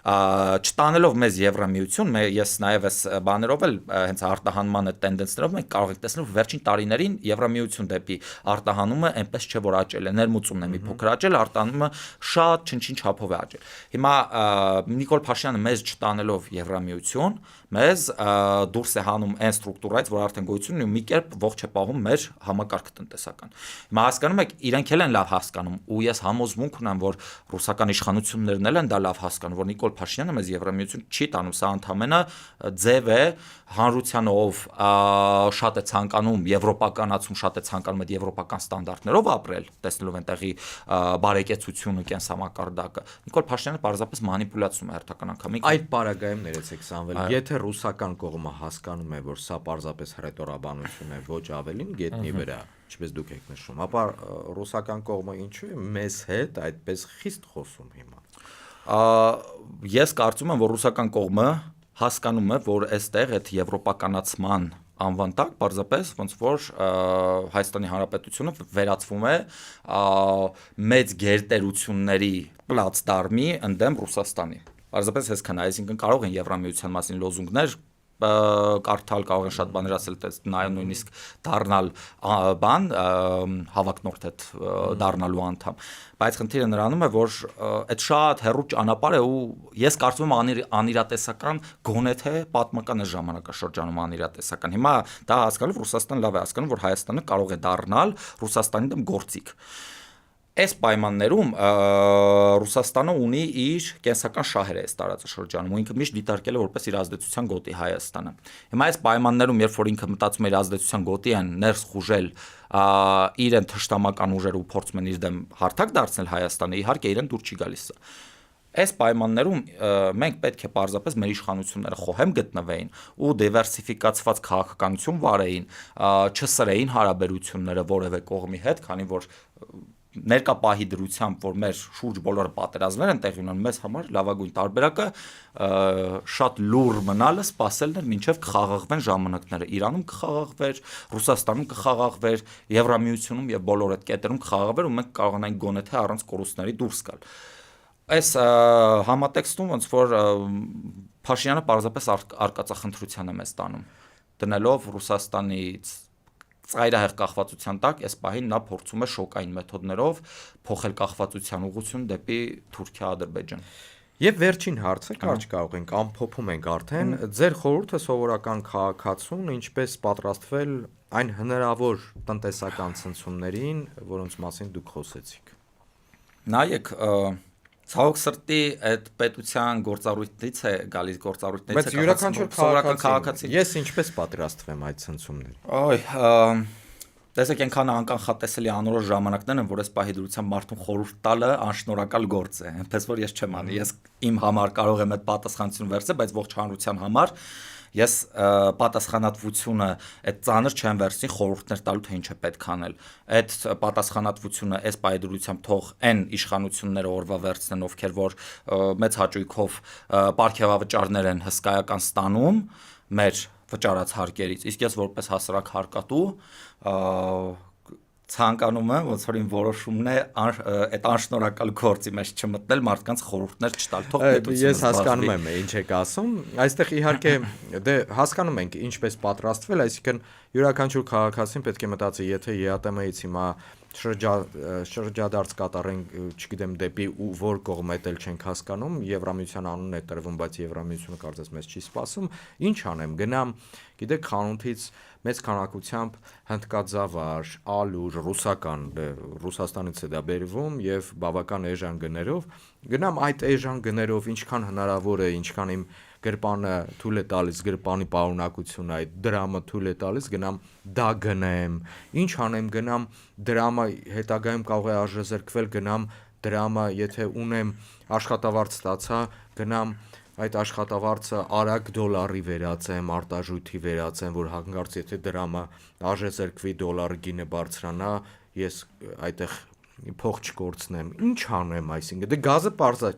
Չտանելով մեզ Եվրամիություն, ես նաև այս բաներով էլ հենց արտահանման այդ տենդենսներով մենք կարող ենք տեսնել, որ վերջին տարիներին Եվրամիություն դեպի արտահանումը այնպես չէ, որ աճել է, ներմուծումն է մի փոքր աճել, արտահանումը շատ չնչին չափով է աճել։ Հիմա Նիկոլ Փաշինյանը մեզ չտանելով Եվրամիություն, մեզ դուրս է հանում այն ստրուկտուրայից, որ արդեն գոյություն ունի ու մի կերպ ողջ է պահում մեր համակարգը տնտեսական։ Հիմա հասկանում եք, իրենք էլ են լավ հասկանում ու ես համոզմունք ունեմ, որ ռուսական իշխանություններն էլ են դա լավ հասկանում, որ Նիկոլ Փաշինյանը մեզ Եվրամիություն չի տանում, սա ընդհանրապես ձև է հանրությանը, ով շատ է ցանկանում եվրոպականացում, շատ է ցանկանում այդ եվրոպական ստանդարտներով ապրել, տեսնելով այնտեղի բարեկեցությունը, կենսամակարդակը։ Նիկոլ Փաշինյանը պարզապես մանիպուլյացում է հերթական անգամ։
Այդ պարագայում ներեցեք Սամվել, եթե ռուսական կողմը հասկանում է, որ սա պարզապես հռետորաբանություն է, ոչ ավելին գետնի վրա, ինչպես դուք եք նշում, ապա ռուսական կողմը ինչու է մեզ հետ այդպես խիստ խոսում հիմա։
Ես կարծում եմ, որ ռուսական կողմը հասկանում է, որ այստեղ այդ եվրոպականացման անվան տակ պարզապես ոնց որ Հայաստանի Հանրապետությունը վերածվում է մեծ գերտերությունների պլացդարմի ընդդեմ Ռուսաստանի։ Պարզապես այսքան է, այսինքն կարող են Եվրամիության մասին լոզունգներ կարդալ, կարող են շատ բաներ ասել, նայել նույնիսկ դառնալ բան հավակնորդ հետ դառնալու անդամ, բայց խնդիրը նրանում է, որ այդ շատ հեռու ճանապարհ է ու ես կարծում եմ անիրատեսական գոնե թե պատմական ժամանակաշրջանում անիրատեսական։ Հիմա դա հասկանալու Ռուսաստան լավ է հասկանում, որ Հայաստանը կարող է դառնալ Ռուսաստանի դեմ գործիք։ Այս պայմաններում Ռուսաստանը ունի իր կենսական շահերը այս տարածաշրջանում ու ինքը միշտ դիտարկել է որպես իր ազդեցության գոտի Հայաստանը։ Հիմա այս պայմաններում, երբ որ ինքը մտածում է իր ազդեցության գոտի են ներս խուժել իրեն թշնամական ուժերը ու փորձում են իր դեմ հարթակ դարձնել Հայաստանը, իհարկե իրեն դուր չի գալիս։ Այս պայմաններում մենք պետք է պարզապես մեր իշխանությունները խոհեմ գտնվեին ու դիվերսիֆիկացված քաղաքականություն վարեին, չսրեին հարաբերությունները որևէ կողմի հետ, քանի որ ներկա պահի դրությամբ, որ մեր շուրջ բոլորը պատերազմներ են տեղի ունենում, մեզ համար լավագույն տարբերակը շատ լուր մնալը սпасելն էր, մինչև կխաղաղվեն ժամանակները։ Իրանում կխաղաղվեր, Ռուսաստանում կխաղաղվեր, Եվրամիությունում եւ բոլոր այդ կետերում կխաղաղվեր ու մենք կարողանանք գոնե թե առանց կորուստների դուրս գալ։ Այս համատեքստում ոնց որ Փաշինյանը պարզապես արկածախնդրության է մեզ տանում, դնելով Ռուսաստանից ծայրահեղ կախվածության տակ, այս պահին նա փորձում է շոկային մեթոդներով փոխել կախվածության ուղղություն դեպի Թուրքիա, Ադրբեջան։
Եվ վերջին հարցը, կարճ կարող ենք ամփոփում ենք արդեն, ձեր խորհուրդը սովորական քաղաքացուն ինչպես պատրաստվել այն հնարավոր տնտեսական ցնցումներին, որոնց մասին դուք խոսեցիք։
Նայեք, ցավոք սրտի այդ պետության գործառույթից է գալիս գործառույթներից
Բայց յուրաքանչյուր քաղաքացի ես ինչպես պատրաստվեմ այդ ցնցումներին։
Այ տեսեք այնքան անկանխատեսելի անորոշ ժամանակներն են, որ այս պահի դրությամբ մարդուն խորհուրդ տալը անշնորհակալ գործ է, այնպես որ ես չեմ անի, ես իմ համար կարող եմ այդ պատասխանատվություն վերցնել, բայց ողջ հանրության համար ես պատասխանատվությունը այդ ծանր չեմ վերցնի խորհուրդներ տալու թե ինչ է պետք անել։ Այդ պատասխանատվությունը այս պայդրությամբ թող այն իշխանությունները օրվա վերցնեն, ովքեր որ մեծ հաճույքով պարգևավճարներ են հսկայական ստանում մեր վճարած հարկերից, իսկ ես որպես հասարակ հարկատու ցանկանում եմ ոնց որ իմ որոշումն է այդ անշնորհակալ գործի մեջ չմտնել, մարդկանց խորհուրդներ չտալ, թող պետությունը։
Ես հասկանում եմ ինչ եք ասում, այստեղ իհարկե դե հասկանում ենք ինչպես պատրաստվել, այսինքն յուրաքանչյուր քաղաքացին պետք է մտածի, եթե ԵԱՏՄ-ից հիմա շրջադարձ կատարենք, չգիտեմ դեպի որ կողմ էլ չենք հասկանում, Եվրամիության անունն է տրվում, բայց Եվրամիությունը կարծես մեզ չի սպասում, ինչ անեմ, գնամ, գիտեք, խանութից մեծ քանակությամբ հնդկաձավար, ալուր, ռուսական, Ռուսաստանից է դա բերվում եւ բավական էժան գներով, գնամ այդ էժան գներով ինչքան հնարավոր է, ինչքան իմ գրպանը թույլ է տալիս, գրպանի պարունակությունը այդ դրամը թույլ է տալիս, գնամ դա գնեմ, ինչ անեմ, գնամ դրամը հետագայում կարող է արժեզրկվել, գնամ դրամը, եթե ունեմ աշխատավարձ ստացա, գնամ այդ աշխատավարձը արագ դոլարի վերածեմ, արտաժույթի վերածեմ, որ հանկարծ եթե դրամը արժեզրկվի, դոլարի գինը բարձրանա, ես այդտեղ փող չկորցնեմ, ինչ անեմ, այսինքն դե գազը պարզա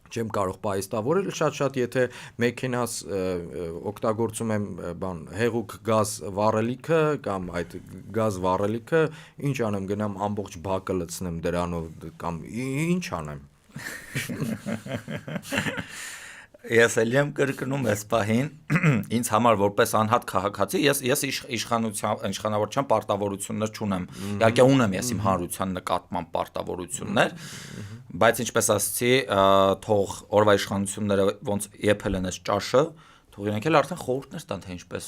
չեմ կարող պայստավորել, շատ եթե մեքենաս օգտագործում եմ բան հեղուկ գազ վառելիքը կամ այդ գազ վառելիքը, ինչ անեմ, գնամ ամբողջ բակը լցնեմ դրանով կամ ինչ անեմ։
Ես էլ եմ կրկնում այս պահին, ինձ համար որպես անհատ քաղաքացի, ես իշխանավորության պարտավորություններ չունեմ։ Իհարկե ունեմ ես իմ հանրության նկատմամբ պարտավորություններ, բայց ինչպես ասացի, թող օրվա իշխանությունները ոնց եփել են այս ճաշը, թող իրենք էլ արդեն խորհուրդներ տան թե ինչպես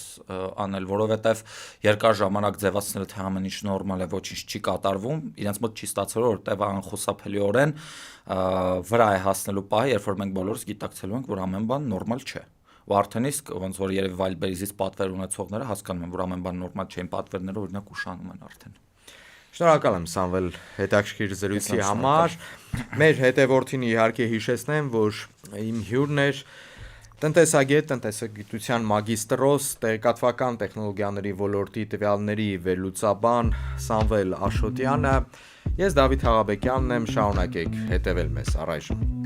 անել, որովհետև երկար ժամանակ ձևացնելը թե ամեն ինչ նորմալ է, ոչինչ չի կատարվում, իրենց մոտ չի ստացվել, որտեղ անխուսափելիորեն վրա է հասնելու պահը, երբ որ մենք բոլորս գիտակցելու ենք, որ ամեն բան նորմալ չէ։ Ու արդեն իսկ ոնց որ երևի Վայլբերիզից պատվեր ունեցողները հասկանում են, որ ամեն բան նորմալ չէ, պատվերները օրինակ ուշանում են արդեն։
Շնորհակալ եմ Սամվել հետաքրքիր զրույցի համար։ Մեր հետևորդին իհարկե հիշեցնեմ, որ իմ հյուրն էր տնտեսագետ, տնտեսագիտության մագիստրոս, տեղեկատվական տեխնոլոգիաների ոլորտի տվյալների վերլուծաբան Սամվել Աշոտյանը։ Ես Դավիթ Հաղաբեկյանն եմ, շարունակեք հետևել մեզ առայժմ։